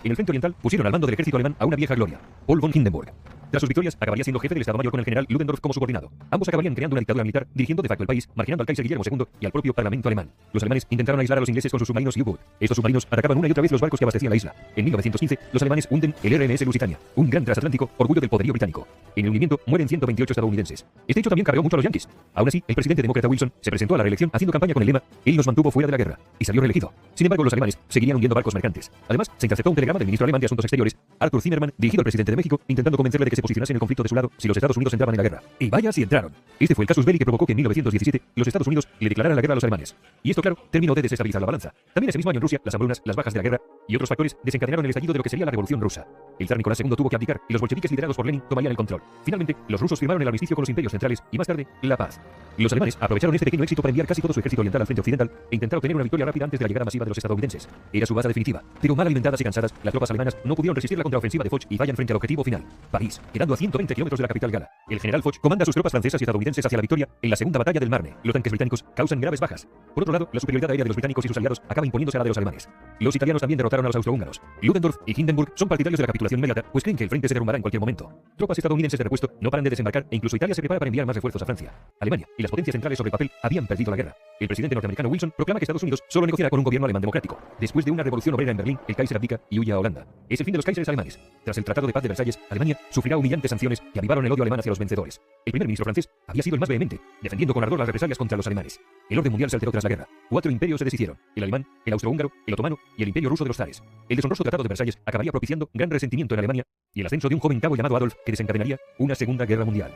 En el frente oriental pusieron al mando del ejército alemán a una vieja gloria, Paul von Hindenburg. Tras sus victorias, acabaría siendo jefe del Estado Mayor con el general Ludendorff como subordinado. Ambos acabarían creando una dictadura militar, dirigiendo de facto el país, marginando al Kaiser Guillermo II y al propio Parlamento alemán. Los alemanes intentaron aislar a los ingleses con sus submarinos U-Boot. Estos submarinos atacaban una y otra vez los barcos que abastecían la isla. En 1915, los alemanes hunden el RMS Lusitania, un gran transatlántico orgullo del poderío británico. En el hundimiento mueren 128 estadounidenses. Este hecho también cargó mucho a los yanquis. Aún así, el presidente demócrata Wilson se presentó a la reelección haciendo campaña con el lema "Él nos mantuvo fuera de la guerra" y salió reelegido. Sin embargo, los alemanes seguirían hundiendo barcos mercantes. Además, se interceptó un telegrama del ministro alemán de Asuntos Exteriores, Arthur Zimmermann, dirigido al presidente de México, intentando convencerle de que se posicionase en el conflicto de su lado si los Estados Unidos entraban en la guerra. Y vaya si entraron. Este fue el casus belli que provocó que en 1917 los Estados Unidos le declararan la guerra a los alemanes. Y esto, claro, terminó de desestabilizar la balanza. También ese mismo año en Rusia, las hambrunas, las bajas de la guerra y otros factores desencadenaron el estallido de lo que sería la Revolución Rusa. El zar Nicolás II tuvo que abdicar y los bolcheviques liderados por Lenin tomarían el control. Finalmente, los rusos firmaron el armisticio con los imperios centrales y más tarde, la paz. Los alemanes aprovecharon este pequeño éxito para enviar casi todo su ejército oriental al frente occidental e intentar obtener una victoria rápida antes de la llegada masiva de los estadounidenses. Era su base definitiva, pero mal alimentadas y cansadas, las tropas alemanas no pudieron resistir la contraofensiva de Foch y fallan frente al objetivo final, París, quedando a 120 kilómetros de la capital gala. El general Foch comanda a sus tropas francesas y estadounidenses hacia la victoria en la segunda batalla del Marne. Los tanques británicos causan graves bajas. Por otro lado, la superioridad aérea de los británicos y sus aliados acaba imponiéndose a la de los alemanes. Los italianos también derrotaron a los austrohúngaros. Ludendorff y Hindenburg son partidarios de la capitulación inmediata, pues creen que el frente se derrumbará en cualquier momento. Tropas estadounidenses de repuesto no paran de desembarcar e incluso Italia se prepara para enviar más refuerzos a Francia. Alemania y las potencias centrales sobre el papel habían perdido la guerra. El presidente norteamericano Wilson proclama que Estados Unidos solo negociará con un gobierno alemán democrático. Después de una revolución obrera en Berlín, el Kaiser abdica y huye a Holanda. Es el fin de los Kaiseres alemanes. Tras el Tratado de Paz de Versalles, Alemania sufrirá humillantes sanciones que avivaron el odio alemán hacia los vencedores. El primer ministro francés había sido el más vehemente, defendiendo con ardor las represalias contra los alemanes. El orden mundial se alteró tras la guerra. 4 imperios se deshicieron: el alemán, el austrohúngaro, el otomano y el imperio ruso de los zares. El deshonroso Tratado de Versalles acabaría propiciando gran resentimiento en Alemania y el ascenso de un joven cabo llamado Adolf que desencadenaría una segunda guerra mundial.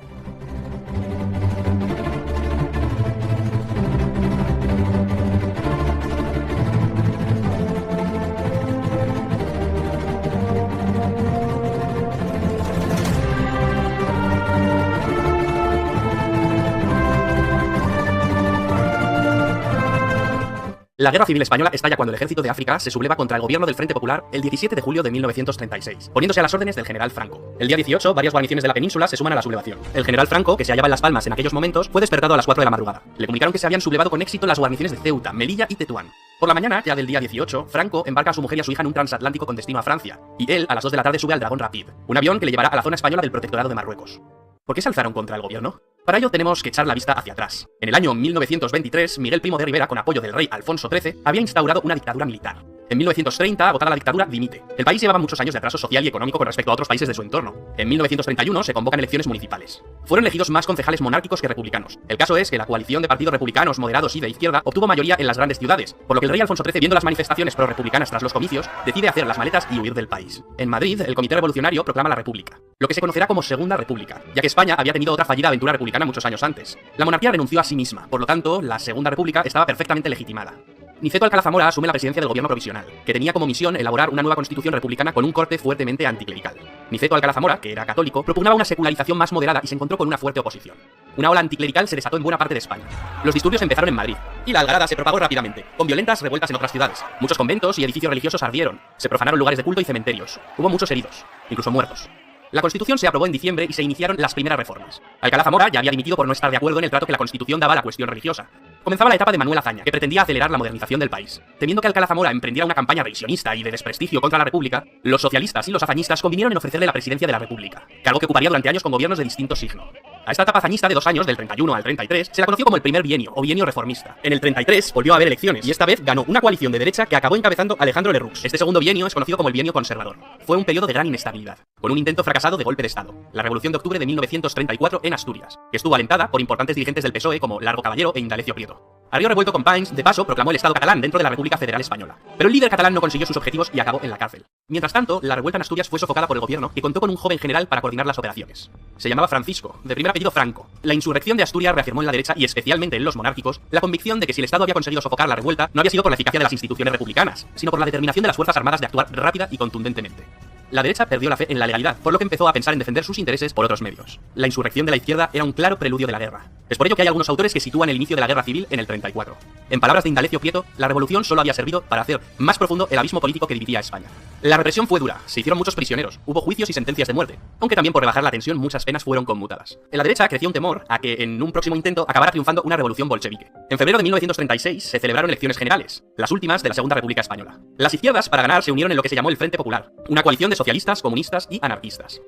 La Guerra Civil Española estalla cuando el ejército de África se subleva contra el gobierno del Frente Popular el 17 de julio de 1936, poniéndose a las órdenes del general Franco. El día 18, varias guarniciones de la península se suman a la sublevación. El general Franco, que se hallaba en Las Palmas en aquellos momentos, fue despertado a las 4 de la madrugada. Le comunicaron que se habían sublevado con éxito las guarniciones de Ceuta, Melilla y Tetuán. Por la mañana, ya del día 18, Franco embarca a su mujer y a su hija en un transatlántico con destino a Francia, y él a las 2 de la tarde sube al Dragón Rapid, un avión que le llevará a la zona española del Protectorado de Marruecos. ¿Por qué se alzaron contra el gobierno? Para ello tenemos que echar la vista hacia atrás. En el año 1923, Miguel Primo de Rivera, con apoyo del rey Alfonso XIII, había instaurado una dictadura militar. En 1930, agotada la dictadura, dimite. El país llevaba muchos años de atraso social y económico con respecto a otros países de su entorno. En 1931 se convocan elecciones municipales. Fueron elegidos más concejales monárquicos que republicanos. El caso es que la coalición de partidos republicanos, moderados y de izquierda obtuvo mayoría en las grandes ciudades, por lo que el rey Alfonso XIII, viendo las manifestaciones pro-republicanas tras los comicios, decide hacer las maletas y huir del país. En Madrid, el Comité Revolucionario proclama la República, lo que se conocerá como Segunda República, ya que España había tenido otra fallida aventura republicana muchos años antes. La monarquía renunció a sí misma, por lo tanto, la Segunda República estaba perfectamente legitimada. Niceto Alcalá Zamora asume la presidencia del gobierno provisional, que tenía como misión elaborar una nueva constitución republicana con un corte fuertemente anticlerical. Niceto Alcalá Zamora, que era católico, propugnaba una secularización más moderada y se encontró con una fuerte oposición. Una ola anticlerical se desató en buena parte de España. Los disturbios empezaron en Madrid, y la algarada se propagó rápidamente, con violentas revueltas en otras ciudades. Muchos conventos y edificios religiosos ardieron, se profanaron lugares de culto y cementerios. Hubo muchos heridos, incluso muertos. La Constitución se aprobó en diciembre y se iniciaron las primeras reformas. Alcalá Zamora ya había dimitido por no estar de acuerdo en el trato que la Constitución daba a la cuestión religiosa. Comenzaba la etapa de Manuel Azaña, que pretendía acelerar la modernización del país. Temiendo que Alcalá Zamora emprendiera una campaña revisionista y de desprestigio contra la República, los socialistas y los azañistas convinieron en ofrecerle la presidencia de la República, cargo que ocuparía durante años con gobiernos de distinto signo. A esta etapa azañista de 2 años, del 31 al 33, se la conoció como el primer bienio, o bienio reformista. En el 33 volvió a haber elecciones, y esta vez ganó una coalición de derecha que acabó encabezando Alejandro Lerroux. Este segundo bienio es conocido como el bienio conservador. Fue un periodo de gran inestabilidad, con un intento fracasado de golpe de Estado, la Revolución de Octubre de 1934 en Asturias, que estuvo alentada por importantes dirigentes del PSOE como Largo Caballero e Indalecio Prieto. A río revuelto con Pines, de paso, proclamó el Estado catalán dentro de la República Federal Española. Pero el líder catalán no consiguió sus objetivos y acabó en la cárcel. Mientras tanto, la revuelta en Asturias fue sofocada por el gobierno, que contó con un joven general para coordinar las operaciones. Se llamaba Francisco, de primer apellido Franco. La insurrección de Asturias reafirmó en la derecha, y especialmente en los monárquicos, la convicción de que si el Estado había conseguido sofocar la revuelta, no había sido por la eficacia de las instituciones republicanas, sino por la determinación de las Fuerzas Armadas de actuar rápida y contundentemente. La derecha perdió la fe en la legalidad, por lo que empezó a pensar en defender sus intereses por otros medios. La insurrección de la izquierda era un claro preludio de la guerra. Es por ello que hay algunos autores que sitúan el inicio de la guerra civil en el 34. En palabras de Indalecio Prieto, la revolución solo había servido para hacer más profundo el abismo político que dividía a España. La represión fue dura, se hicieron muchos prisioneros, hubo juicios y sentencias de muerte, aunque también por rebajar la tensión muchas penas fueron conmutadas. En la derecha crecía un temor a que en un próximo intento acabara triunfando una revolución bolchevique. En febrero de 1936 se celebraron elecciones generales, las últimas de la Segunda República Española. Las izquierdas, para ganar, se unieron en lo que se llamó el Frente Popular, una coalición de socialistas, comunistas y anarquistas.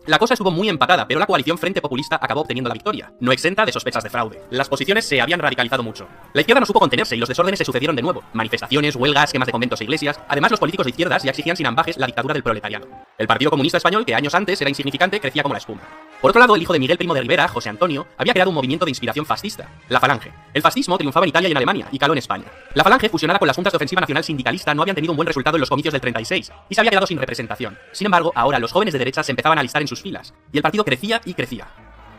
La cosa estuvo muy empatada, pero la coalición Frente Populista acabó obteniendo la victoria, no exenta de sospechas de fraude. Las posiciones se habían radicalizado mucho. La izquierda no supo contenerse y los desórdenes se sucedieron de nuevo. Manifestaciones, huelgas, quemas de conventos e iglesias. Además, los políticos de izquierdas ya exigían sin ambajes la dictadura del proletariado. El Partido Comunista Español, que años antes era insignificante, crecía como la espuma. Por otro lado, el hijo de Miguel Primo de Rivera, José Antonio, había creado un movimiento de inspiración fascista, la Falange. El fascismo triunfaba en Italia y en Alemania, y caló en España. La Falange, fusionada con las juntas de ofensiva nacional sindicalista, no habían tenido un buen resultado en los comicios del 36, y se había quedado sin representación. Sin embargo, ahora los jóvenes de derecha se empezaban a alistar en sus filas, y el partido crecía y crecía.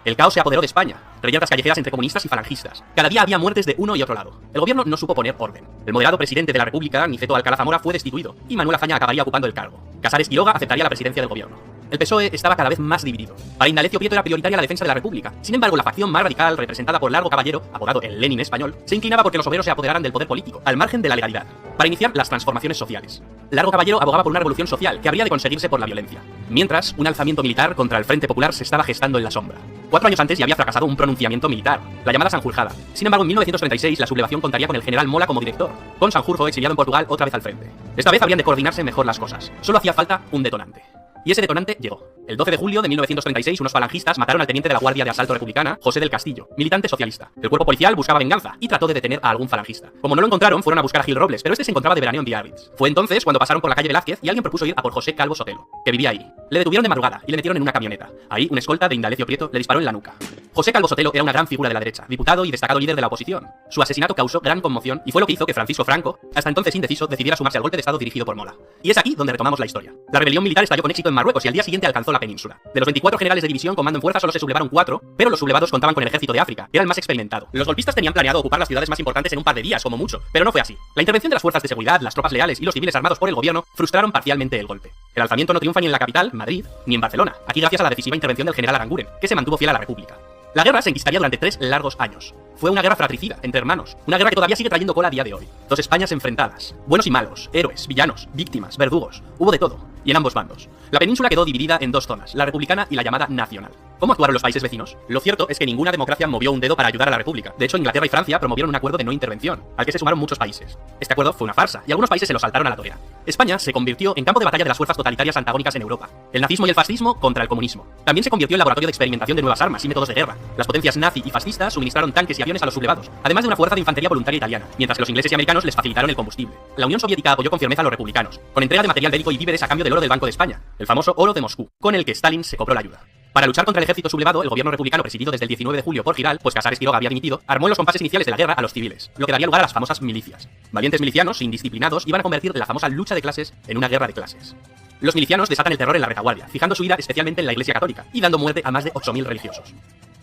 El caos se apoderó de España, reyertas callejeras entre comunistas y falangistas. Cada día había muertes de uno y otro lado. El gobierno no supo poner orden. El moderado presidente de la República, Niceto Alcalá Zamora, fue destituido, y Manuel Azaña acabaría ocupando el cargo. Casares Quiroga aceptaría la presidencia del gobierno. El PSOE estaba cada vez más dividido. Para Indalecio Prieto era prioritaria la defensa de la República. Sin embargo, la facción más radical, representada por Largo Caballero, apodado el Lenin español, se inclinaba porque los obreros se apoderaran del poder político, al margen de la legalidad, para iniciar las transformaciones sociales. Largo Caballero abogaba por una revolución social que habría de conseguirse por la violencia. Mientras, un alzamiento militar contra el Frente Popular se estaba gestando en la sombra. 4 años antes ya había fracasado un pronunciamiento militar, la llamada Sanjurjada. Sin embargo, en 1936 la sublevación contaría con el general Mola como director, con Sanjurjo exiliado en Portugal otra vez al frente. Esta vez habrían de coordinarse mejor las cosas. Solo hacía falta un detonante. Y ese detonante llegó. El 12 de julio de 1936, unos falangistas mataron al teniente de la Guardia de Asalto Republicana, José del Castillo, militante socialista. El cuerpo policial buscaba venganza y trató de detener a algún falangista. Como no lo encontraron, fueron a buscar a Gil Robles, pero este se encontraba de veraneo en Biarritz. Fue entonces cuando pasaron por la calle Velázquez y alguien propuso ir a por José Calvo Sotelo, que vivía ahí. Le detuvieron de madrugada y le metieron en una camioneta. Ahí, un escolta de Indalecio Prieto le disparó en la nuca. José Calvo Sotelo era una gran figura de la derecha, diputado y destacado líder de la oposición. Su asesinato causó gran conmoción y fue lo que hizo que Francisco Franco, hasta entonces indeciso, decidiera sumarse al golpe de Estado dirigido por Mola. Y es aquí donde retomamos la historia. La rebelión militar estalló con éxito en Marruecos y al día siguiente alcanzó la península. De los 24 generales de división con mando en fuerza solo se sublevaron 4, pero los sublevados contaban con el ejército de África, que era el más experimentado. Los golpistas tenían planeado ocupar las ciudades más importantes en un par de días, como mucho, pero no fue así. La intervención de las fuerzas de seguridad, las tropas leales y los civiles armados por el gobierno frustraron parcialmente el golpe. El alzamiento no triunfa ni en la capital, Madrid, ni en Barcelona, aquí gracias a la decisiva intervención del general Aranguren, que se mantuvo fiel a la República. La guerra se enquistaría durante 3 largos años. Fue una guerra fratricida, entre hermanos, una guerra que todavía sigue trayendo cola a día de hoy. 2 Españas enfrentadas, buenos y malos, héroes, villanos, víctimas, verdugos, hubo de todo, y en ambos bandos. La península quedó dividida en 2 zonas, la republicana y la llamada nacional. ¿Cómo actuaron los países vecinos? Lo cierto es que ninguna democracia movió un dedo para ayudar a la República. De hecho, Inglaterra y Francia promovieron un acuerdo de no intervención, al que se sumaron muchos países. Este acuerdo fue una farsa, y algunos países se lo saltaron a la torera. España se convirtió en campo de batalla de las fuerzas totalitarias antagónicas en Europa. El nazismo y el fascismo contra el comunismo. También se convirtió en laboratorio de experimentación de nuevas armas y métodos de guerra. Las potencias nazi y fascistas suministraron tanques y aviones a los sublevados, además de una fuerza de infantería voluntaria italiana, mientras que los ingleses y americanos les facilitaron el combustible. La Unión Soviética apoyó con firmeza a los republicanos, con entrega de material bélico y víveres a cambio del oro del Banco de España, el famoso oro de Moscú, con el que Stalin se cobró la ayuda. Para luchar contra el ejército sublevado, el gobierno republicano, presidido desde el 19 de julio por Giral, pues Casares Quiroga había dimitido, armó en los compases iniciales de la guerra a los civiles, lo que daría lugar a las famosas milicias. Valientes milicianos, indisciplinados, iban a convertir la famosa lucha de clases en una guerra de clases. Los milicianos desatan el terror en la retaguardia, fijando su ira especialmente en la Iglesia Católica, y dando muerte a más de 8.000 religiosos.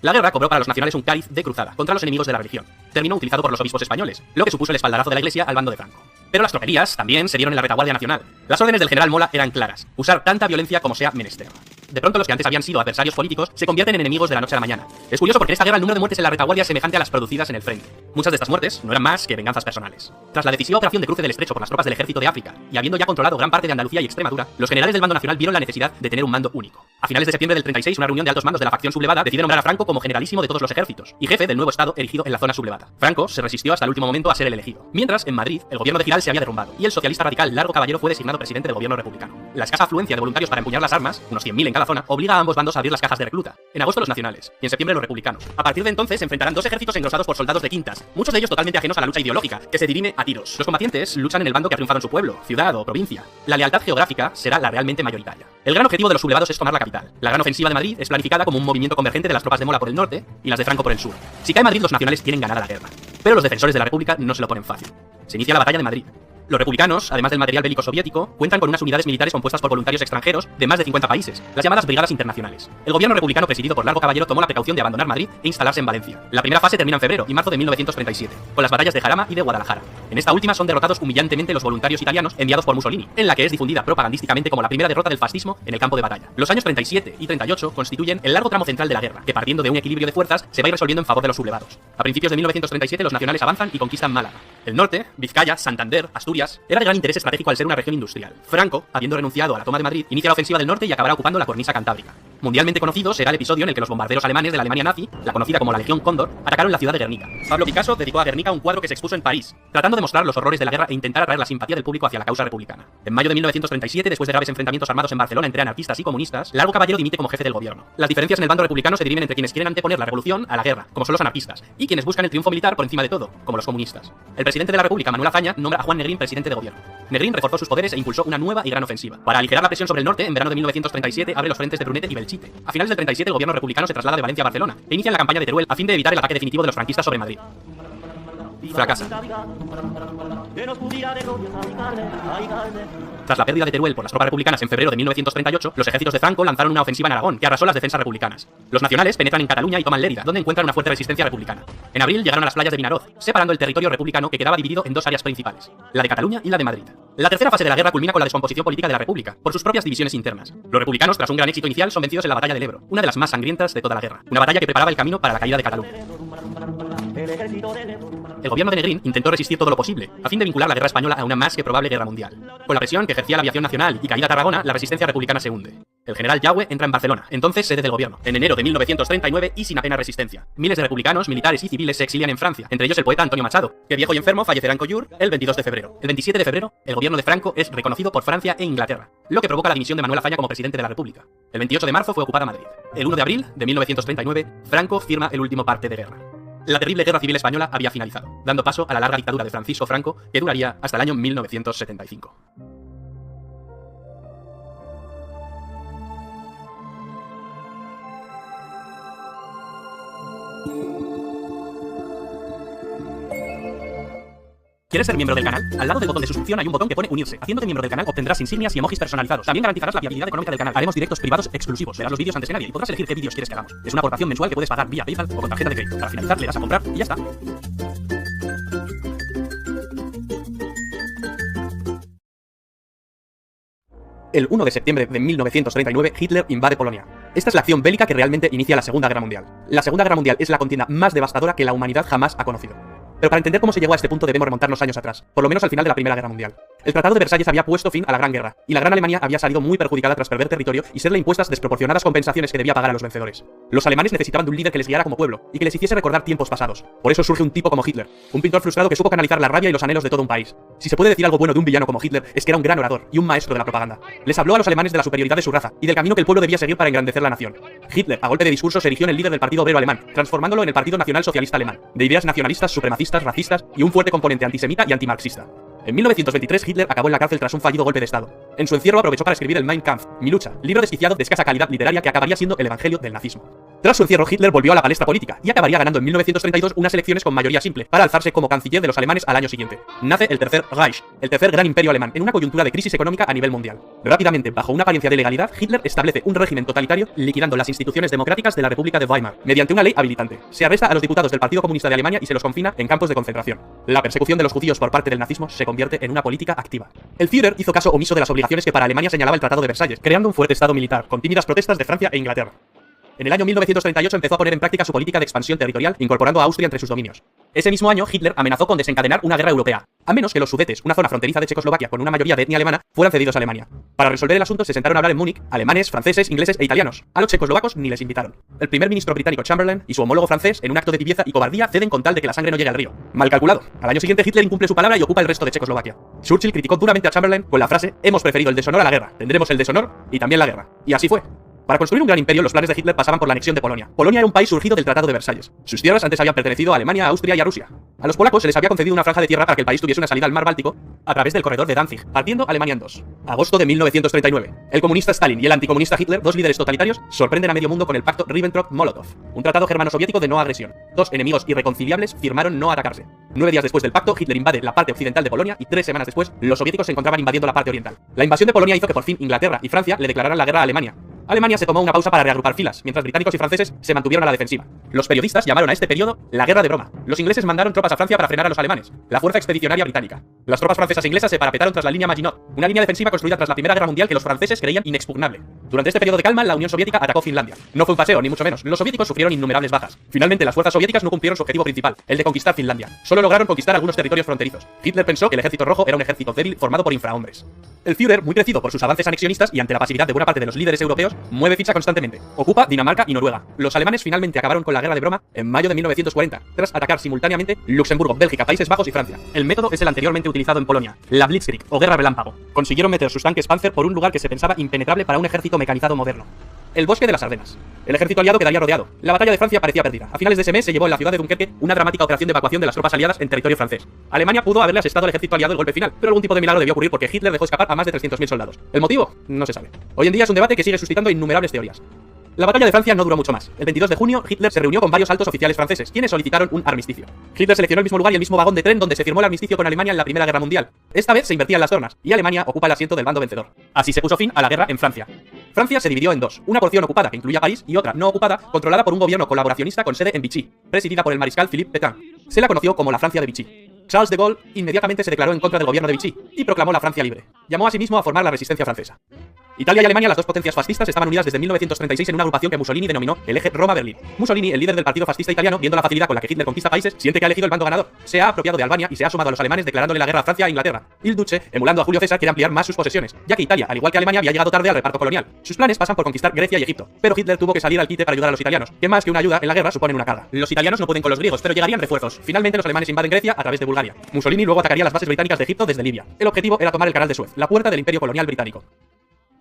La guerra cobró para los nacionales un cáliz de cruzada contra los enemigos de la religión, término utilizado por los obispos españoles, lo que supuso el espaldarazo de la Iglesia al bando de Franco. Pero las tropelías también se dieron en la retaguardia nacional. Las órdenes del general Mola eran claras: usar tanta violencia como sea menester. De pronto los que antes habían sido adversarios políticos se convierten en enemigos de la noche a la mañana. Es curioso porque en esta guerra el número de muertes en la retaguardia es semejante a las producidas en el frente. Muchas de estas muertes no eran más que venganzas personales. Tras la decisiva operación de cruce del estrecho por las tropas del ejército de África, y habiendo ya controlado gran parte de Andalucía y Extremadura, los generales del bando nacional vieron la necesidad de tener un mando único. A finales de septiembre del 36, una reunión de altos mandos de la facción sublevada decide nombrar a Franco como generalísimo de todos los ejércitos y jefe del nuevo estado erigido en la zona sublevada. Franco se resistió hasta el último momento a ser el elegido, mientras en Madrid el gobierno de Giral se había derrumbado y el socialista radical Largo Caballero fue designado presidente del gobierno republicano. La escasa afluencia de voluntarios para empuñar las armas, unos 100.000 en cada zona, obliga a ambos bandos a abrir las cajas de recluta. En agosto los nacionales y en septiembre los republicanos. A partir de entonces se enfrentarán dos ejércitos engrosados por soldados de quintas, muchos de ellos totalmente ajenos a la lucha ideológica, que se dirime a tiros. Los combatientes luchan en el bando que ha triunfado en su pueblo, ciudad o provincia. La lealtad geográfica será la realmente mayoritaria. El gran objetivo de los sublevados es tomar la capital. La gran ofensiva de Madrid es planificada como un movimiento convergente de las tropas de Mola por el norte y las de Franco por el sur. Si cae Madrid, los nacionales tienen ganada la guerra. Pero los defensores de la República no se lo ponen fácil. Se inicia la batalla de Madrid. Los republicanos, además del material bélico soviético, cuentan con unas unidades militares compuestas por voluntarios extranjeros de más de 50 países, las llamadas brigadas internacionales. El gobierno republicano presidido por Largo Caballero tomó la precaución de abandonar Madrid e instalarse en Valencia. La primera fase termina en febrero y marzo de 1937, con las batallas de Jarama y de Guadalajara. En esta última son derrotados humillantemente los voluntarios italianos enviados por Mussolini, en la que es difundida propagandísticamente como la primera derrota del fascismo en el campo de batalla. Los años 37 y 38 constituyen el largo tramo central de la guerra, que partiendo de un equilibrio de fuerzas se va a ir resolviendo en favor de los sublevados. A principios de 1937 los nacionales avanzan y conquistan Málaga. El norte, Vizcaya, Santander, Asturias, era de gran interés estratégico al ser una región industrial. Franco, habiendo renunciado a la toma de Madrid, inicia la ofensiva del norte y acabará ocupando la cornisa cantábrica. Mundialmente conocido será el episodio en el que los bombarderos alemanes de la Alemania nazi, la conocida como la Legión Cóndor, atacaron la ciudad de Guernica. Pablo Picasso dedicó a Guernica un cuadro que se expuso en París, tratando de mostrar los horrores de la guerra e intentar atraer la simpatía del público hacia la causa republicana. En mayo de 1937, después de graves enfrentamientos armados en Barcelona entre anarquistas y comunistas, Largo Caballero dimite como jefe del gobierno. Las diferencias en el bando republicano se dirimen entre quienes quieren anteponer la revolución a la guerra, como son los anarquistas, y quienes buscan el triunfo militar por encima de todo, como los comunistas. El presidente de la República, Manuel Azaña, nombra a Juan Negrín presidente de gobierno. Negrín reforzó sus poderes e impulsó una nueva y gran ofensiva. Para aligerar la presión sobre el norte, en verano de 1937 abre los frentes de Brunete y Belchite. A finales del 37 el gobierno republicano se traslada de Valencia a Barcelona e inicia la campaña de Teruel a fin de evitar el ataque definitivo de los franquistas sobre Madrid. Fracasa. Tras la pérdida de Teruel por las tropas republicanas en febrero de 1938, los ejércitos de Franco lanzaron una ofensiva en Aragón que arrasó las defensas republicanas. Los nacionales penetran en Cataluña y toman Lérida, donde encuentran una fuerte resistencia republicana. En abril llegaron a las playas de Vinaroz, separando el territorio republicano que quedaba dividido en dos áreas principales, la de Cataluña y la de Madrid. La tercera fase de la guerra culmina con la descomposición política de la República, por sus propias divisiones internas. Los republicanos, tras un gran éxito inicial, son vencidos en la batalla del Ebro, una de las más sangrientas de toda la guerra, una batalla que preparaba el camino para la caída de Cataluña. El gobierno de Negrín intentó resistir todo lo posible, a fin de vincular la guerra española a una más que probable guerra mundial. Con la presión que ejercía la aviación nacional y caída Tarragona, la resistencia republicana se hunde. El general Yagüe entra en Barcelona, entonces sede del gobierno, en enero de 1939 y sin apenas resistencia. Miles de republicanos, militares y civiles se exilian en Francia, entre ellos el poeta Antonio Machado, que viejo y enfermo fallecerá en Collioure el 22 de febrero. El 27 de febrero, el gobierno de Franco es reconocido por Francia e Inglaterra, lo que provoca la dimisión de Manuel Azaña como presidente de la República. El 28 de marzo fue ocupada Madrid. El 1 de abril de 1939, Franco firma el último parte de guerra. La terrible guerra civil española había finalizado, dando paso a la larga dictadura de Francisco Franco, que duraría hasta el año 1975. ¿Quieres ser miembro del canal? Al lado del botón de suscripción hay un botón que pone unirse. Haciéndote miembro del canal obtendrás insignias y emojis personalizados. También garantizarás la viabilidad económica del canal. Haremos directos privados exclusivos. Verás los vídeos antes que nadie y podrás elegir qué vídeos quieres que hagamos. Es una aportación mensual que puedes pagar vía PayPal o con tarjeta de crédito. Para finalizar le das a comprar y ya está. El 1 de septiembre de 1939, Hitler invade Polonia. Esta es la acción bélica que realmente inicia la Segunda Guerra Mundial. La Segunda Guerra Mundial es la contienda más devastadora que la humanidad jamás ha conocido. Pero para entender cómo se llegó a este punto debemos remontarnos años atrás, por lo menos al final de la Primera Guerra Mundial. El Tratado de Versalles había puesto fin a la Gran Guerra, y la Gran Alemania había salido muy perjudicada tras perder territorio y serle impuestas desproporcionadas compensaciones que debía pagar a los vencedores. Los alemanes necesitaban de un líder que les guiara como pueblo, y que les hiciese recordar tiempos pasados. Por eso surge un tipo como Hitler, un pintor frustrado que supo canalizar la rabia y los anhelos de todo un país. Si se puede decir algo bueno de un villano como Hitler, es que era un gran orador y un maestro de la propaganda. Les habló a los alemanes de la superioridad de su raza, y del camino que el pueblo debía seguir para engrandecer la nación. Hitler, a golpe de discurso, se erigió en el líder del Partido Obrero Alemán, transformándolo en el Partido Nacional Socialista Alemán, de ideas nacionalistas, supremacistas, racistas y un fuerte componente antisemita y antimarxista. En 1923 Hitler acabó en la cárcel tras un fallido golpe de estado. En su encierro aprovechó para escribir el Mein Kampf, Mi lucha, libro desquiciado de escasa calidad literaria que acabaría siendo el evangelio del nazismo. Tras su encierro, Hitler volvió a la palestra política y acabaría ganando en 1932 unas elecciones con mayoría simple para alzarse como canciller de los alemanes al año siguiente. Nace el Tercer Reich, el tercer gran imperio alemán, en una coyuntura de crisis económica a nivel mundial. Rápidamente, bajo una apariencia de legalidad, Hitler establece un régimen totalitario liquidando las instituciones democráticas de la República de Weimar, mediante una ley habilitante. Se arresta a los diputados del Partido Comunista de Alemania y se los confina en campos de concentración. La persecución de los judíos por parte del nazismo se convierte en una política activa. El Führer hizo caso omiso de las obligaciones que para Alemania señalaba el Tratado de Versalles, creando un fuerte estado militar, con tímidas protestas de Francia e Inglaterra. En el año 1938 empezó a poner en práctica su política de expansión territorial, incorporando a Austria entre sus dominios. Ese mismo año, Hitler amenazó con desencadenar una guerra europea, a menos que los Sudetes, una zona fronteriza de Checoslovaquia con una mayoría de etnia alemana, fueran cedidos a Alemania. Para resolver el asunto se sentaron a hablar en Múnich alemanes, franceses, ingleses e italianos. A los checoslovacos ni les invitaron. El primer ministro británico Chamberlain y su homólogo francés, en un acto de tibieza y cobardía, ceden con tal de que la sangre no llegue al río. Mal calculado. Al año siguiente Hitler incumple su palabra y ocupa el resto de Checoslovaquia. Churchill criticó duramente a Chamberlain con la frase: hemos preferido el deshonor a la guerra, tendremos el deshonor y también la guerra. Y así fue. Para construir un gran imperio, los planes de Hitler pasaban por la anexión de Polonia. Polonia era un país surgido del Tratado de Versalles. Sus tierras antes habían pertenecido a Alemania, a Austria y a Rusia. A los polacos se les había concedido una franja de tierra para que el país tuviese una salida al mar Báltico a través del corredor de Danzig, partiendo Alemania en dos. Agosto de 1939. El comunista Stalin y el anticomunista Hitler, dos líderes totalitarios, sorprenden a medio mundo con el pacto Ribbentrop-Molotov, un tratado germano-soviético de no agresión. Dos enemigos irreconciliables firmaron no atacarse. 9 días después del pacto, Hitler invade la parte occidental de Polonia y 3 semanas después, los soviéticos se encontraban invadiendo la parte oriental. La invasión de Polonia hizo que por fin Inglaterra y Francia le declararan la guerra a Alemania. Alemania se tomó una pausa para reagrupar filas, mientras británicos y franceses se mantuvieron a la defensiva. Los periodistas llamaron a este periodo la Guerra de Broma. Los ingleses mandaron tropas a Francia para frenar a los alemanes, la Fuerza Expedicionaria Británica. Las tropas francesas e inglesas se parapetaron tras la línea Maginot, una línea defensiva construida tras la Primera Guerra Mundial que los franceses creían inexpugnable. Durante este periodo de calma, la Unión Soviética atacó Finlandia. No fue un paseo, ni mucho menos. Los soviéticos sufrieron innumerables bajas. Finalmente, las fuerzas soviéticas no cumplieron su objetivo principal, el de conquistar Finlandia. Solo lograron conquistar algunos territorios fronterizos. Hitler pensó que el Ejército Rojo era un ejército débil formado por infrahombres. El Führer, muy crecido por sus avances anexionistas y ante la pasividad de buena parte de los líderes europeos, mueve ficha constantemente. Ocupa Dinamarca y Noruega. Los alemanes finalmente acabaron con la Guerra de Broma en mayo de 1940, tras atacar simultáneamente Luxemburgo, Bélgica, Países Bajos y Francia. El método es el anteriormente utilizado en Polonia, la Blitzkrieg o Guerra Relámpago. Consiguieron meter sus tanques Panzer por un lugar que se pensaba impenetrable para un ejército mecanizado moderno: el bosque de las Ardenas. El ejército aliado quedaría rodeado. La batalla de Francia parecía perdida. A finales de ese mes se llevó en la ciudad de Dunkerque una dramática operación de evacuación de las tropas aliadas en territorio francés. Alemania pudo haberle asestado al ejército aliado el golpe final, pero algún tipo de milagro debió ocurrir porque Hitler dejó escapar a más de 300.000 soldados. ¿El motivo? No se sabe. Hoy en día es un debate que sigue suscitando innumerables teorías. La batalla de Francia no duró mucho más. El 22 de junio, Hitler se reunió con varios altos oficiales franceses, quienes solicitaron un armisticio. Hitler seleccionó el mismo lugar y el mismo vagón de tren donde se firmó el armisticio con Alemania en la Primera Guerra Mundial. Esta vez se invertían las tornas, y Alemania ocupa el asiento del bando vencedor. Así se puso fin a la guerra en Francia. Francia se dividió en dos, una porción ocupada que incluía París y otra no ocupada, controlada por un gobierno colaboracionista con sede en Vichy, presidida por el mariscal Philippe Pétain. Se la conoció como la Francia de Vichy. Charles de Gaulle inmediatamente se declaró en contra del gobierno de Vichy y proclamó la Francia libre. Llamó asimismo a formar la resistencia francesa. Italia y Alemania, las dos potencias fascistas, estaban unidas desde 1936 en una agrupación que Mussolini denominó el eje Roma-Berlín. Mussolini, el líder del partido fascista italiano, viendo la facilidad con la que Hitler conquista países, siente que ha elegido el bando ganador. Se ha apropiado de Albania y se ha sumado a los alemanes declarándole la guerra a Francia e Inglaterra. Il Duce, emulando a Julio César, quiere ampliar más sus posesiones, ya que Italia, al igual que Alemania, había llegado tarde al reparto colonial. Sus planes pasan por conquistar Grecia y Egipto, pero Hitler tuvo que salir al quite para ayudar a los italianos, que más que una ayuda en la guerra suponen una carga. Los italianos no pueden con los griegos, pero llegarían refuerzos. Finalmente los alemanes invaden Grecia a través de Bulgaria. Mussolini luego atacaría las bases británicas de Egipto desde Libia. El objetivo era tomar el canal de Suez, la puerta del imperio colonial británico.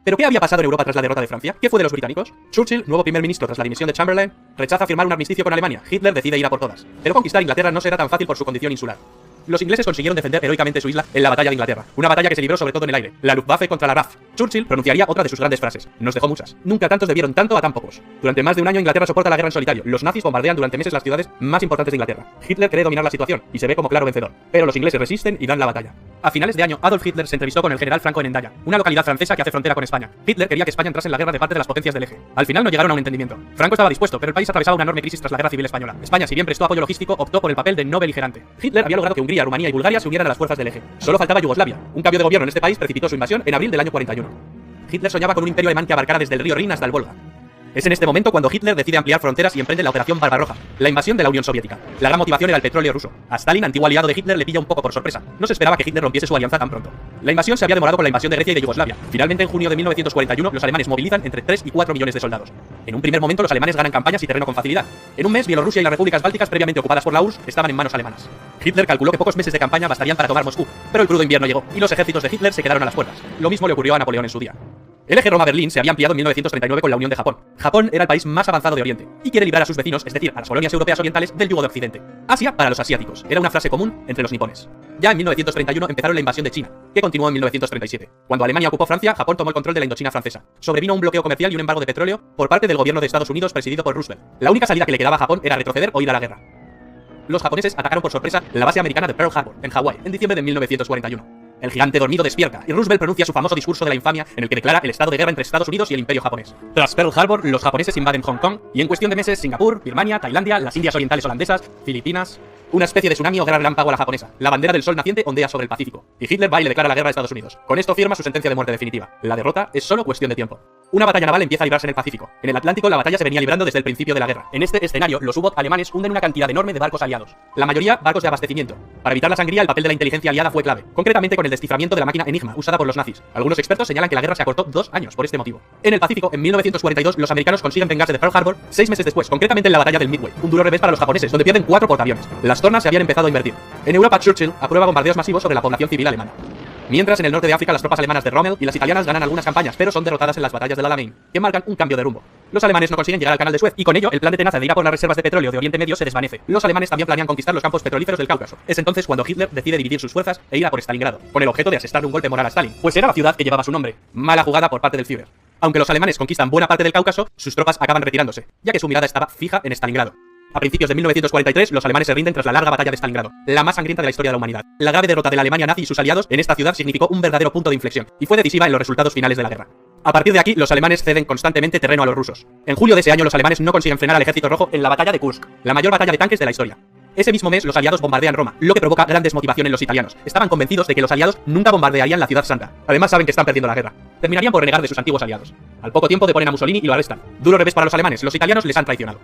¿Pero qué había pasado en Europa tras la derrota de Francia? ¿Qué fue de los británicos? Churchill, nuevo primer ministro tras la dimisión de Chamberlain, rechaza firmar un armisticio con Alemania. Hitler decide ir a por todas. Pero conquistar Inglaterra no será tan fácil por su condición insular. Los ingleses consiguieron defender heroicamente su isla en la batalla de Inglaterra, una batalla que se libró sobre todo en el aire, la Luftwaffe contra la RAF. Churchill pronunciaría otra de sus grandes frases: nos dejó muchas. Nunca tantos debieron tanto a tan pocos. Durante más de un año Inglaterra soporta la guerra en solitario. Los nazis bombardean durante meses las ciudades más importantes de Inglaterra. Hitler cree dominar la situación y se ve como claro vencedor, pero los ingleses resisten y dan la batalla. A finales de año, Adolf Hitler se entrevistó con el general Franco en Endaya, una localidad francesa que hace frontera con España. Hitler quería que España entrase en la guerra de parte de las potencias del eje. Al final no llegaron a un entendimiento. Franco estaba dispuesto, pero el país atravesaba una enorme crisis tras la guerra civil española. España, si bien prestó apoyo logístico, optó por el papel de no beligerante. Hitler había logrado que Hungría, Rumanía y Bulgaria se unieran a las fuerzas del eje. Solo faltaba Yugoslavia. Un cambio de gobierno en este país precipitó su invasión en abril del año 41. Hitler soñaba con un imperio alemán que abarcara desde el río Rin hasta el Volga. Es en este momento cuando Hitler decide ampliar fronteras y emprende la Operación Barbarroja, la invasión de la Unión Soviética. La gran motivación era el petróleo ruso. A Stalin, antiguo aliado de Hitler, le pilla un poco por sorpresa. No se esperaba que Hitler rompiese su alianza tan pronto. La invasión se había demorado con la invasión de Grecia y de Yugoslavia. Finalmente, en junio de 1941, los alemanes movilizan entre 3 y 4 millones de soldados. En un primer momento, los alemanes ganan campañas y terreno con facilidad. En un mes, Bielorrusia y las repúblicas bálticas previamente ocupadas por la URSS estaban en manos alemanas. Hitler calculó que pocos meses de campaña bastarían para tomar Moscú, pero el crudo invierno llegó y los ejércitos de Hitler se quedaron a las puertas. Lo mismo le ocurrió a Napoleón en su día. El eje Roma-Berlín se había ampliado en 1939 con la unión de Japón. Japón era el país más avanzado de Oriente y quiere librar a sus vecinos, es decir, a las colonias europeas orientales, del yugo de Occidente. Asia para los asiáticos, era una frase común entre los nipones. Ya en 1931 empezaron la invasión de China, que continuó en 1937. Cuando Alemania ocupó Francia, Japón tomó el control de la Indochina francesa. Sobrevino un bloqueo comercial y un embargo de petróleo por parte del gobierno de Estados Unidos presidido por Roosevelt. La única salida que le quedaba a Japón era retroceder o ir a la guerra. Los japoneses atacaron por sorpresa la base americana de Pearl Harbor, en Hawái, en diciembre de 1941. El gigante dormido despierta y Roosevelt pronuncia su famoso discurso de la infamia en el que declara el estado de guerra entre Estados Unidos y el Imperio japonés. Tras Pearl Harbor, los japoneses invaden Hong Kong y en cuestión de meses Singapur, Birmania, Tailandia, las Indias Orientales holandesas, Filipinas... Una especie de tsunami o guerra relámpago a la japonesa. La bandera del sol naciente ondea sobre el Pacífico. Y Hitler va y le declara la guerra a Estados Unidos. Con esto firma su sentencia de muerte definitiva. La derrota es solo cuestión de tiempo. Una batalla naval empieza a librarse en el Pacífico. En el Atlántico la batalla se venía librando desde el principio de la guerra. En este escenario, los U-Boot alemanes hunden una cantidad enorme de barcos aliados. La mayoría barcos de abastecimiento. Para evitar la sangría, el papel de la inteligencia aliada fue clave. Concretamente con el desciframiento de la máquina Enigma, usada por los nazis. Algunos expertos señalan que la guerra se acortó 2 años por este motivo. En el Pacífico, en 1942, los americanos consiguen vengarse de Pearl Harbor 6 meses después, concretamente en la batalla del Midway. Un duro revés para los japoneses, donde pierden 4 portaaviones. Las tornas se habían empezado a invertir. En Europa, Churchill aprueba bombardeos masivos sobre la población civil alemana. Mientras, en el norte de África, las tropas alemanas de Rommel y las italianas ganan algunas campañas, pero son derrotadas en las batallas del Alamein, que marcan un cambio de rumbo. Los alemanes no consiguen llegar al canal de Suez, y con ello, el plan de tenaza de ir a por las reservas de petróleo de Oriente Medio se desvanece. Los alemanes también planean conquistar los campos petrolíferos del Cáucaso. Es entonces cuando Hitler decide dividir sus fuerzas e ir a por Stalingrado, con el objeto de asestarle un golpe moral a Stalin, pues era la ciudad que llevaba su nombre. Mala jugada por parte del Führer. Aunque los alemanes conquistan buena parte del Cáucaso, sus tropas acaban retirándose, ya que su mirada estaba fija en Stalingrado. A principios de 1943, los alemanes se rinden tras la larga batalla de Stalingrado, la más sangrienta de la historia de la humanidad. La grave derrota de la Alemania nazi y sus aliados en esta ciudad significó un verdadero punto de inflexión, y fue decisiva en los resultados finales de la guerra. A partir de aquí, los alemanes ceden constantemente terreno a los rusos. En julio de ese año, los alemanes no consiguen frenar al ejército rojo en la batalla de Kursk, la mayor batalla de tanques de la historia. Ese mismo mes, los aliados bombardean Roma, lo que provoca gran desmotivación en los italianos. Estaban convencidos de que los aliados nunca bombardearían la ciudad santa. Además, saben que están perdiendo la guerra. Terminarían por renegar de sus antiguos aliados. Al poco tiempo deponen a Mussolini y lo arrestan. Duro revés para los alemanes, los italianos les han traicionado.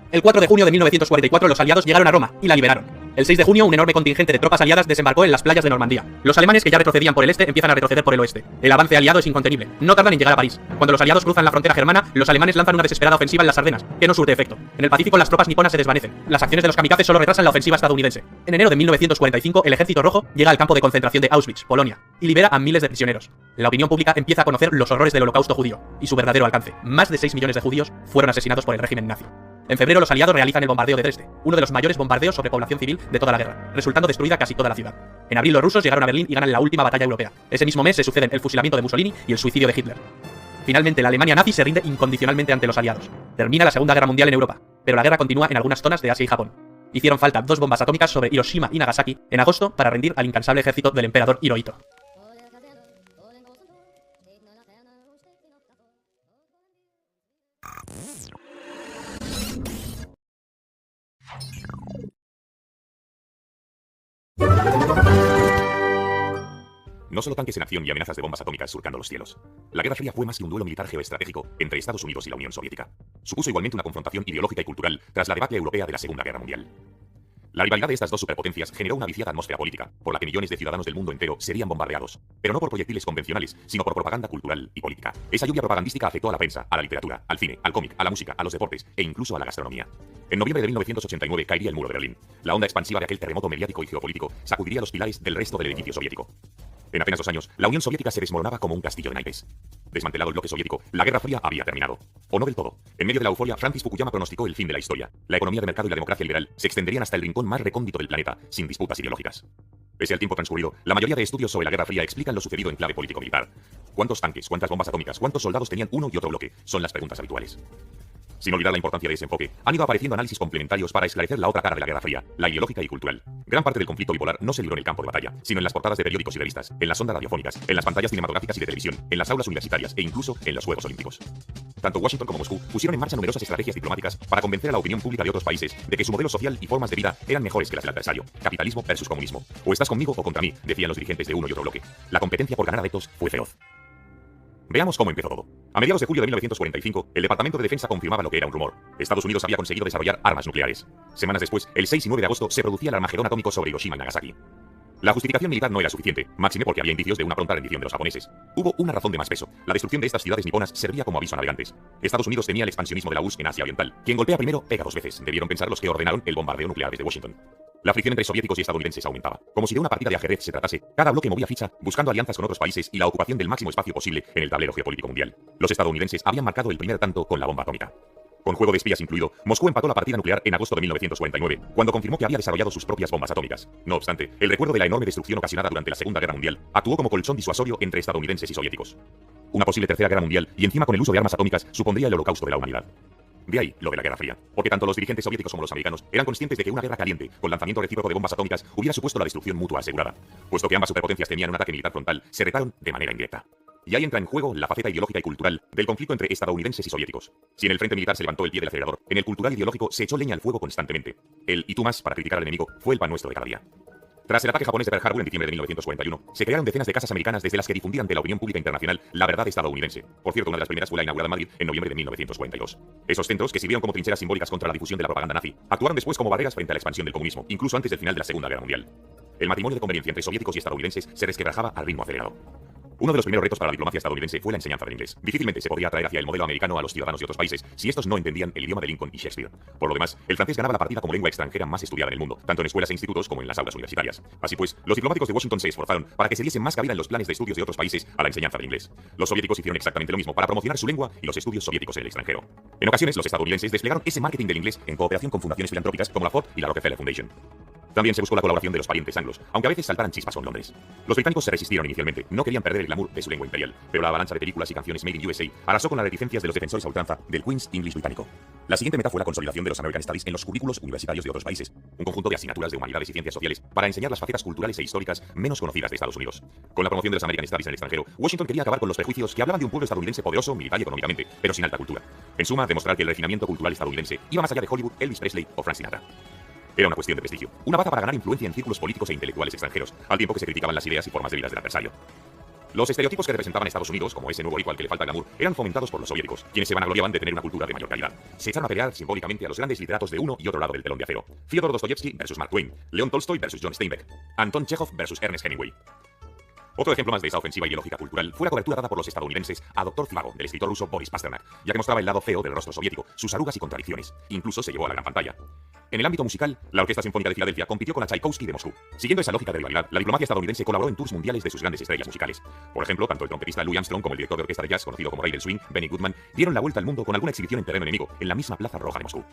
El 4 de junio de 1944 los aliados llegaron a Roma y la liberaron. El 6 de junio un enorme contingente de tropas aliadas desembarcó en las playas de Normandía. Los alemanes que ya retrocedían por el este empiezan a retroceder por el oeste. El avance aliado es incontenible. No tardan en llegar a París. Cuando los aliados cruzan la frontera germana, los alemanes lanzan una desesperada ofensiva en las Ardenas, que no surte efecto. En el Pacífico las tropas niponas se desvanecen. Las acciones de los kamikazes solo retrasan la ofensiva estadounidense. En enero de 1945 el ejército rojo llega al campo de concentración de Auschwitz, Polonia, y libera a miles de prisioneros. La opinión pública empieza a conocer los horrores del holocausto judío y su verdadero alcance. Más de 6 millones de judíos fueron asesinados por el régimen nazi. En febrero los aliados realizan el bombardeo de Dresde, uno de los mayores bombardeos sobre población civil de toda la guerra, resultando destruida casi toda la ciudad. En abril los rusos llegaron a Berlín y ganan la última batalla europea. Ese mismo mes se suceden el fusilamiento de Mussolini y el suicidio de Hitler. Finalmente la Alemania nazi se rinde incondicionalmente ante los aliados. Termina la Segunda Guerra Mundial en Europa, pero la guerra continúa en algunas zonas de Asia y Japón. Hicieron falta 2 bombas atómicas sobre Hiroshima y Nagasaki en agosto para rendir al incansable ejército del emperador Hirohito. No solo tanques en acción y amenazas de bombas atómicas surcando los cielos. La Guerra Fría fue más que un duelo militar geoestratégico entre Estados Unidos y la Unión Soviética. Supuso igualmente una confrontación ideológica y cultural tras la debacle europea de la Segunda Guerra Mundial. La rivalidad de estas dos superpotencias generó una viciada atmósfera política, por la que millones de ciudadanos del mundo entero serían bombardeados, pero no por proyectiles convencionales, sino por propaganda cultural y política. Esa lluvia propagandística afectó a la prensa, a la literatura, al cine, al cómic, a la música, a los deportes e incluso a la gastronomía. En noviembre de 1989 caería el muro de Berlín. La onda expansiva de aquel terremoto mediático y geopolítico sacudiría los pilares del resto del edificio soviético. En apenas 2 años, la Unión Soviética se desmoronaba como un castillo de naipes. Desmantelado el bloque soviético, la Guerra Fría había terminado. O no del todo. En medio de la euforia, Francis Fukuyama pronosticó el fin de la historia. La economía de mercado y la democracia liberal se extenderían hasta el rincón más recóndito del planeta, sin disputas ideológicas. Pese al tiempo transcurrido, la mayoría de estudios sobre la Guerra Fría explican lo sucedido en clave político-militar. ¿Cuántos tanques, cuántas bombas atómicas, cuántos soldados tenían uno y otro bloque? Son las preguntas habituales. Sin olvidar la importancia de ese enfoque, han ido apareciendo análisis complementarios para esclarecer la otra cara de la Guerra Fría, la ideológica y cultural. Gran parte del conflicto bipolar no se libró en el campo de batalla, sino en las portadas de periódicos y revistas, en las ondas radiofónicas, en las pantallas cinematográficas y de televisión, en las aulas universitarias e incluso en los Juegos Olímpicos. Tanto Washington como Moscú pusieron en marcha numerosas estrategias diplomáticas para convencer a la opinión pública de otros países de que su modelo social y formas de vida eran mejores que las del adversario. Capitalismo versus comunismo. O estás conmigo o contra mí, decían los dirigentes de uno y otro bloque. La competencia por ganar adeptos fue feroz. Veamos cómo empezó todo. A mediados de julio de 1945, el Departamento de Defensa confirmaba lo que era un rumor. Estados Unidos había conseguido desarrollar armas nucleares. Semanas después, el 6 y 9 de agosto, se producía el Armagedón atómico sobre Hiroshima y Nagasaki. La justificación militar no era suficiente, máxime porque había indicios de una pronta rendición de los japoneses. Hubo una razón de más peso. La destrucción de estas ciudades niponas servía como aviso a navegantes. Estados Unidos temía el expansionismo de la URSS en Asia Oriental. Quien golpea primero, pega dos veces, debieron pensar los que ordenaron el bombardeo nuclear desde Washington. La fricción entre soviéticos y estadounidenses aumentaba. Como si de una partida de ajedrez se tratase, cada bloque movía ficha, buscando alianzas con otros países y la ocupación del máximo espacio posible en el tablero geopolítico mundial. Los estadounidenses habían marcado el primer tanto con la bomba atómica. Con juego de espías incluido, Moscú empató la partida nuclear en agosto de 1949, cuando confirmó que había desarrollado sus propias bombas atómicas. No obstante, el recuerdo de la enorme destrucción ocasionada durante la Segunda Guerra Mundial actuó como colchón disuasorio entre estadounidenses y soviéticos. Una posible tercera guerra mundial, y encima con el uso de armas atómicas, supondría el holocausto de la humanidad. De ahí lo de la Guerra Fría, porque tanto los dirigentes soviéticos como los americanos eran conscientes de que una guerra caliente, con lanzamiento recíproco de bombas atómicas, hubiera supuesto la destrucción mutua asegurada. Puesto que ambas superpotencias tenían un ataque militar frontal, se retaron de manera indirecta. Y ahí entra en juego la faceta ideológica y cultural del conflicto entre estadounidenses y soviéticos. Si en el frente militar se levantó el pie del acelerador, en el cultural ideológico se echó leña al fuego constantemente. El "y tú más" para criticar al enemigo fue el pan nuestro de cada día. Tras el ataque japonés de Pearl Harbor en diciembre de 1941, se crearon decenas de casas americanas desde las que difundían ante la opinión pública internacional la verdad estadounidense. Por cierto, una de las primeras fue la inaugurada en Madrid en noviembre de 1942. Esos centros, que sirvieron como trincheras simbólicas contra la difusión de la propaganda nazi, actuaron después como barreras frente a la expansión del comunismo, incluso antes del final de la Segunda Guerra Mundial. El matrimonio de conveniencia entre soviéticos y estadounidenses se resquebrajaba al ritmo acelerado. Uno de los primeros retos para la diplomacia estadounidense fue la enseñanza del inglés. Difícilmente se podía atraer hacia el modelo americano a los ciudadanos de otros países si estos no entendían el idioma de Lincoln y Shakespeare. Por lo demás, el francés ganaba la partida como lengua extranjera más estudiada en el mundo, tanto en escuelas e institutos como en las aulas universitarias. Así pues, los diplomáticos de Washington se esforzaron para que se diese más cabida en los planes de estudios de otros países a la enseñanza del inglés. Los soviéticos hicieron exactamente lo mismo para promocionar su lengua y los estudios soviéticos en el extranjero. En ocasiones, los estadounidenses desplegaron ese marketing del inglés en cooperación con fundaciones filantrópicas como la Ford y la Rockefeller Foundation. También se buscó la colaboración de los parientes anglos, aunque a veces saltaran chispas con Londres. Los británicos se resistieron inicialmente, no querían perder el glamour de su lengua imperial, pero la avalancha de películas y canciones Made in USA arrasó con las reticencias de los defensores a ultranza del Queen's English británico. La siguiente meta fue la consolidación de los American Studies en los currículos universitarios de otros países, un conjunto de asignaturas de humanidades y ciencias sociales para enseñar las facetas culturales e históricas menos conocidas de Estados Unidos. Con la promoción de los American Studies en el extranjero, Washington quería acabar con los prejuicios que hablaban de un pueblo estadounidense poderoso militar y económicamente, pero sin alta cultura. En suma, demostrar que el refinamiento cultural estadounidense iba más allá de Hollywood, Elvis Presley o Frank Sinatra. Era una cuestión de prestigio, una baza para ganar influencia en círculos políticos e intelectuales extranjeros, al tiempo que se criticaban las ideas y formas de vida del adversario. Los estereotipos que representaban a Estados Unidos, como ese nuevo rico al que le falta glamour, eran fomentados por los soviéticos, quienes se vanagloriaban de tener una cultura de mayor calidad. Se echaron a pelear simbólicamente a los grandes literatos de uno y otro lado del telón de acero. Fyodor Dostoyevsky versus Mark Twain, León Tolstoy versus John Steinbeck, Anton Chekhov versus Ernest Hemingway. Otro ejemplo más de esa ofensiva ideológica cultural fue la cobertura dada por los estadounidenses a Dr. Zhivago, del escritor ruso Boris Pasternak, ya que mostraba el lado feo del rostro soviético, sus arrugas y contradicciones. Incluso se llevó a la gran pantalla. En el ámbito musical, la Orquesta Sinfónica de Filadelfia compitió con la Tchaikovsky de Moscú. Siguiendo esa lógica de rivalidad, la diplomacia estadounidense colaboró en tours mundiales de sus grandes estrellas musicales. Por ejemplo, tanto el trompetista Louis Armstrong como el director de orquesta de jazz, conocido como Rey del Swing, Benny Goodman, dieron la vuelta al mundo con alguna exhibición en terreno enemigo, en la misma Plaza Roja de Moscú.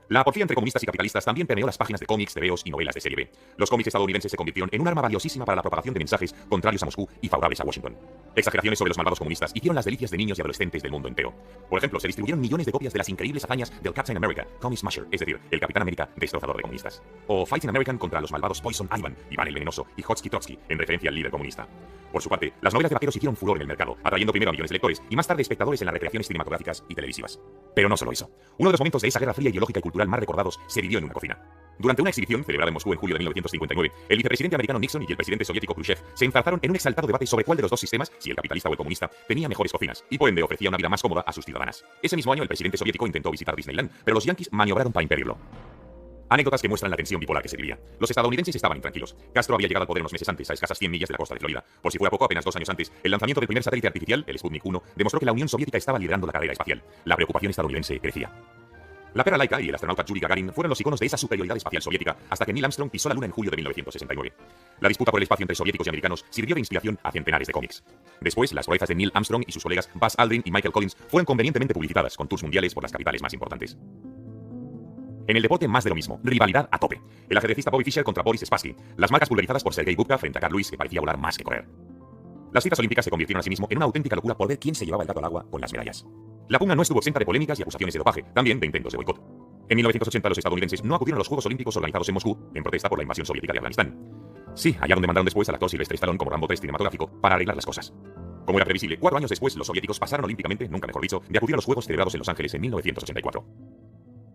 La porfía entre comunistas y capitalistas también permeó las páginas de cómics, tebeos y novelas de serie B. Los cómics estadounidenses se convirtieron en un arma valiosísima para la propagación de mensajes contrarios a Moscú y favorables a Washington. Exageraciones sobre los malvados comunistas hicieron las delicias de niños y adolescentes del mundo entero. Por ejemplo, se distribuyeron millones de copias de las increíbles hazañas del Captain America, Comic Smasher, es decir, el Capitán América destrozador de comunistas. O Fighting American contra los malvados Poison Iván el Venenoso y Hotsky Trotsky, en referencia al líder comunista. Por su parte, las novelas de vaqueros hicieron furor en el mercado, atrayendo primero a millones de lectores y más tarde espectadores en las recreaciones cinematográficas y televisivas. Pero no solo eso. Uno de los momentos de esa guerra fría ideológica y cultural más recordados se vivió en una cocina. Durante una exhibición celebrada en Moscú en julio de 1959, el vicepresidente americano Nixon y el presidente soviético Khrushchev se enzarzaron en un exaltado debate sobre cuál de los dos sistemas, si el capitalista o el comunista, tenía mejores cocinas y por ende ofrecía una vida más cómoda a sus ciudadanas. Ese mismo año el presidente soviético intentó visitar Disneyland, pero los yanquis maniobraron para impedirlo. Anécdotas que muestran la tensión bipolar que se vivía. Los estadounidenses estaban intranquilos. Castro había llegado al poder unos meses antes, a escasas 100 millas de la costa de Florida. Por si fuera poco, apenas 2 años antes, el lanzamiento del primer satélite artificial, el Sputnik 1, demostró que la Unión Soviética estaba liderando la carrera espacial. La preocupación estadounidense crecía. La perra Laika y el astronauta Yuri Gagarin fueron los iconos de esa superioridad espacial soviética hasta que Neil Armstrong pisó la Luna en julio de 1969. La disputa por el espacio entre soviéticos y americanos sirvió de inspiración a centenares de cómics. Después, las proezas de Neil Armstrong y sus colegas Buzz Aldrin y Michael Collins fueron convenientemente publicitadas con tours mundiales por las capitales más importantes. En el deporte, más de lo mismo, rivalidad a tope. El ajedrecista Bobby Fischer contra Boris Spassky, las marcas pulverizadas por Sergei Bubka frente a Carl Lewis, que parecía volar más que correr. Las citas olímpicas se convirtieron asimismo en una auténtica locura por ver quién se llevaba el gato al agua con las medallas. La pugna no estuvo exenta de polémicas y acusaciones de dopaje, también de intentos de boicot. En 1980 los estadounidenses no acudieron a los Juegos Olímpicos organizados en Moscú en protesta por la invasión soviética de Afganistán. Sí, allá donde mandaron después al actor Sylvester Stallone como Rambo 3 cinematográfico para arreglar las cosas. Como era previsible, 4 años después los soviéticos pasaron olímpicamente, nunca mejor dicho, de acudir a los Juegos celebrados en Los Ángeles en 1984.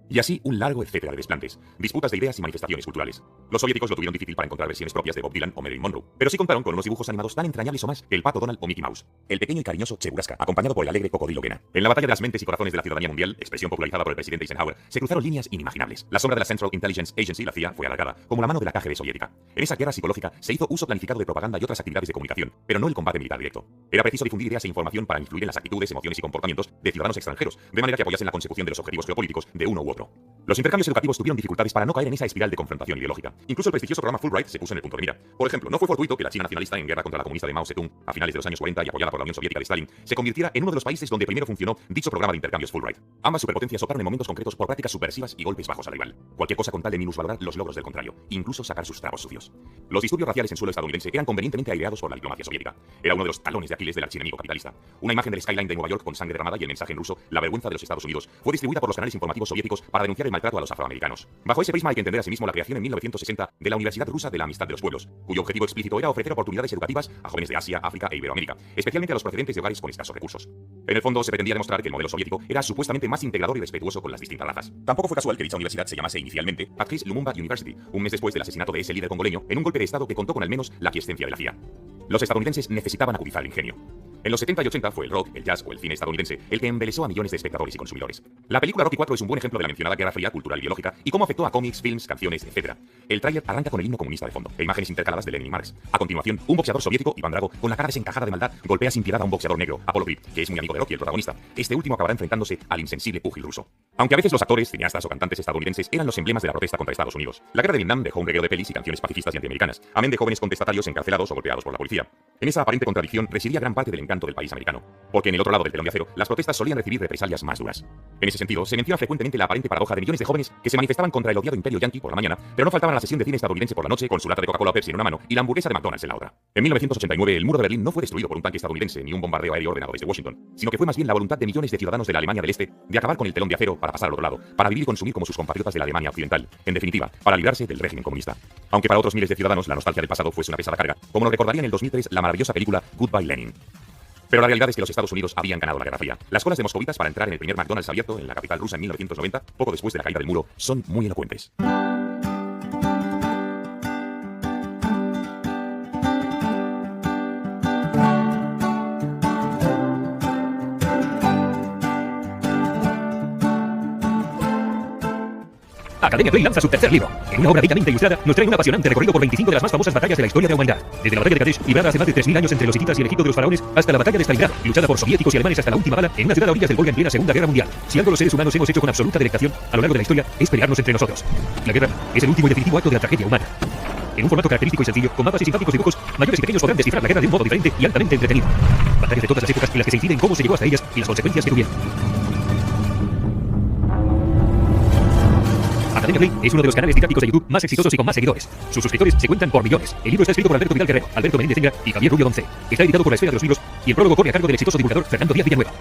Y así un largo etcétera de desplantes, disputas de ideas y manifestaciones culturales. Los soviéticos lo tuvieron difícil para encontrar versiones propias de Bob Dylan o Marilyn Monroe, pero sí contaron con unos dibujos animados tan entrañables o más que el pato Donald o Mickey Mouse. El pequeño y cariñoso Cheburasca, acompañado por el alegre cocodrilo Gena. En la batalla de las mentes y corazones de la ciudadanía mundial, expresión popularizada por el presidente Eisenhower, se cruzaron líneas inimaginables. La sombra de la Central Intelligence Agency, la CIA, fue alargada, como la mano de la KGB soviética. En esa guerra psicológica se hizo uso planificado de propaganda y otras actividades de comunicación, pero no el combate militar directo. Era preciso difundir ideas e información para influir en las actitudes, emociones y comportamientos de ciudadanos extranjeros, de manera que apoyasen la consecución de los objetivos geopolíticos de uno u otro. Los intercambios educativos tuvieron dificultades para no caer en esa espiral de confrontación ideológica. Incluso el prestigioso programa Fulbright se puso en el punto de mira. Por ejemplo, no fue fortuito que la China nacionalista en guerra contra la comunista de Mao Zedong a finales de los años 40 y apoyada por la Unión Soviética de Stalin se convirtiera en uno de los países donde primero funcionó dicho programa de intercambios Fulbright. Ambas superpotencias optaron en momentos concretos por prácticas subversivas y golpes bajos al rival. Cualquier cosa con tal de minusvalorar los logros del contrario, incluso sacar sus trapos sucios. Los disturbios raciales en suelo estadounidense eran convenientemente aireados por la diplomacia soviética. Era uno de los talones de Aquiles del archienemigo capitalista. Una imagen del skyline de Nueva York con sangre derramada y el mensaje en ruso, la vergüenza de los Estados Unidos, fue distribuida por los canales informativos soviéticos para denunciar el maltrato a los afroamericanos. Bajo ese prisma hay que entender asimismo la creación en 1960 de la Universidad Rusa de la Amistad de los Pueblos, cuyo objetivo explícito era ofrecer oportunidades educativas a jóvenes de Asia, África e Iberoamérica, especialmente a los procedentes de hogares con escasos recursos. En el fondo se pretendía demostrar que el modelo soviético era supuestamente más integrador y respetuoso con las distintas razas. Tampoco fue casual que dicha universidad se llamase inicialmente Patrice Lumumba University, un mes después del asesinato de ese líder congoleño en un golpe de estado que contó con al menos la aquiescencia de la CIA. Los estadounidenses necesitaban agudizar el ingenio. En los 70 y 80 fue el rock, el jazz o el cine estadounidense el que embelesó a millones de espectadores y consumidores. La película Rocky IV es un buen ejemplo de la mencionada guerra fría cultural y biológica y cómo afectó a cómics, films, canciones, etc. El tráiler arranca con el himno comunista de fondo e imágenes intercaladas de Lenin y Marx. A continuación, un boxeador soviético, Iván Drago, con la cara desencajada de maldad, golpea sin piedad a un boxeador negro, Apollo Creed, que es muy amigo de Rocky, el protagonista. Este último acabará enfrentándose al insensible púgil ruso. Aunque a veces los actores, cineastas o cantantes estadounidenses eran los emblemas de la protesta contra Estados Unidos, la guerra de Vietnam dejó un reguero de pelis y canciones pacifistas y antiamericanas, amén de jóvenes contestatarios encarcelados o golpeados por la policía. En esa aparente contradicción residía gran parte del encanto del país americano, porque en el otro lado del telón de acero las protestas solían recibir represalias más duras. En ese sentido, se menciona frecuentemente la aparente paradoja de millones de jóvenes que se manifestaban contra el odiado imperio yanqui por la mañana, pero no faltaban a la sesión de cine estadounidense por la noche con su lata de Coca-Cola o Pepsi en una mano y la hamburguesa de McDonald's en la otra. En 1989, el muro de Berlín no fue destruido por un tanque estadounidense ni un bombardeo aéreo ordenado desde Washington, sino que fue más bien la voluntad de millones de ciudadanos de la Alemania del Este de acabar con el telón de acero para pasar al otro lado, para vivir y consumir como sus compatriotas de la Alemania occidental, en definitiva, para librarse del régimen comunista. Aunque para otros miles de ciudadanos la nostalgia del pasado fuese una pesada carga, como nos recordaría en el 2003 la maravillosa película Goodbye Lenin. Pero la realidad es que los Estados Unidos habían ganado la Guerra Fría. Las colas de moscovitas para entrar en el primer McDonald's abierto en la capital rusa en 1990, poco después de la caída del muro, son muy elocuentes. Academia Play lanza su tercer libro. En una obra bellamente ilustrada, nos trae un apasionante recorrido por 25 de las más famosas batallas de la historia de la humanidad. Desde la batalla de Kadesh, librada hace más de 3000 años entre los hititas y el Egipto de los faraones, hasta la batalla de Stalingrad, luchada por soviéticos y alemanes hasta la última bala en una ciudad a orillas del Volga en plena Segunda Guerra Mundial. Si algo los seres humanos hemos hecho con absoluta delectación a lo largo de la historia, es pelearnos entre nosotros. La guerra es el último y definitivo acto de la tragedia humana. En un formato característico y sencillo, con mapas y simpáticos dibujos, mayores y pequeños podrán descifrar la guerra de un modo diferente y altamente entretenido. Batallas de todas las épocas en las que se incide en cómo se llegó hasta ellas y las consecuencias que tuvieron. Academia Play es uno de los canales didácticos de YouTube más exitosos y con más seguidores. Sus suscriptores se cuentan por millones. El libro está escrito por Alberto Vidal Guerrero, Alberto Menéndez Zenga y Javier Rubio Donce. Está editado por la Esfera de los Libros y el prólogo corre a cargo del exitoso divulgador Fernando Díaz Villanueva.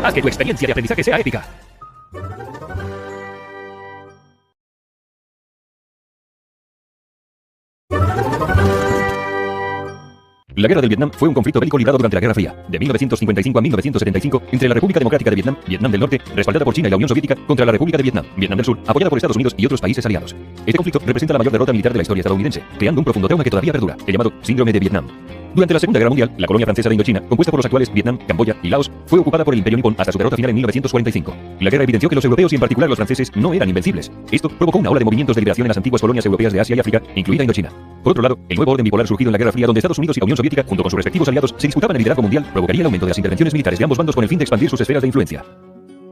Haz que tu experiencia de aprendizaje sea épica. La Guerra del Vietnam fue un conflicto bélico librado durante la Guerra Fría, de 1955 a 1975, entre la República Democrática de Vietnam, Vietnam del Norte, respaldada por China y la Unión Soviética, contra la República de Vietnam, Vietnam del Sur, apoyada por Estados Unidos y otros países aliados. Este conflicto representa la mayor derrota militar de la historia estadounidense, creando un profundo trauma que todavía perdura, el llamado Síndrome de Vietnam. Durante la Segunda Guerra Mundial, la colonia francesa de Indochina, compuesta por los actuales Vietnam, Camboya y Laos, fue ocupada por el Imperio Nipón hasta su derrota final en 1945. La guerra evidenció que los europeos y en particular los franceses no eran invencibles. Esto provocó una ola de movimientos de liberación en las antiguas colonias europeas de Asia y África, incluida Indochina. Por otro lado, el nuevo orden bipolar surgido en la Guerra Fría, donde Estados Unidos y la Unión Soviética, junto con sus respectivos aliados, se disputaban el liderazgo mundial, provocaría el aumento de las intervenciones militares de ambos bandos con el fin de expandir sus esferas de influencia.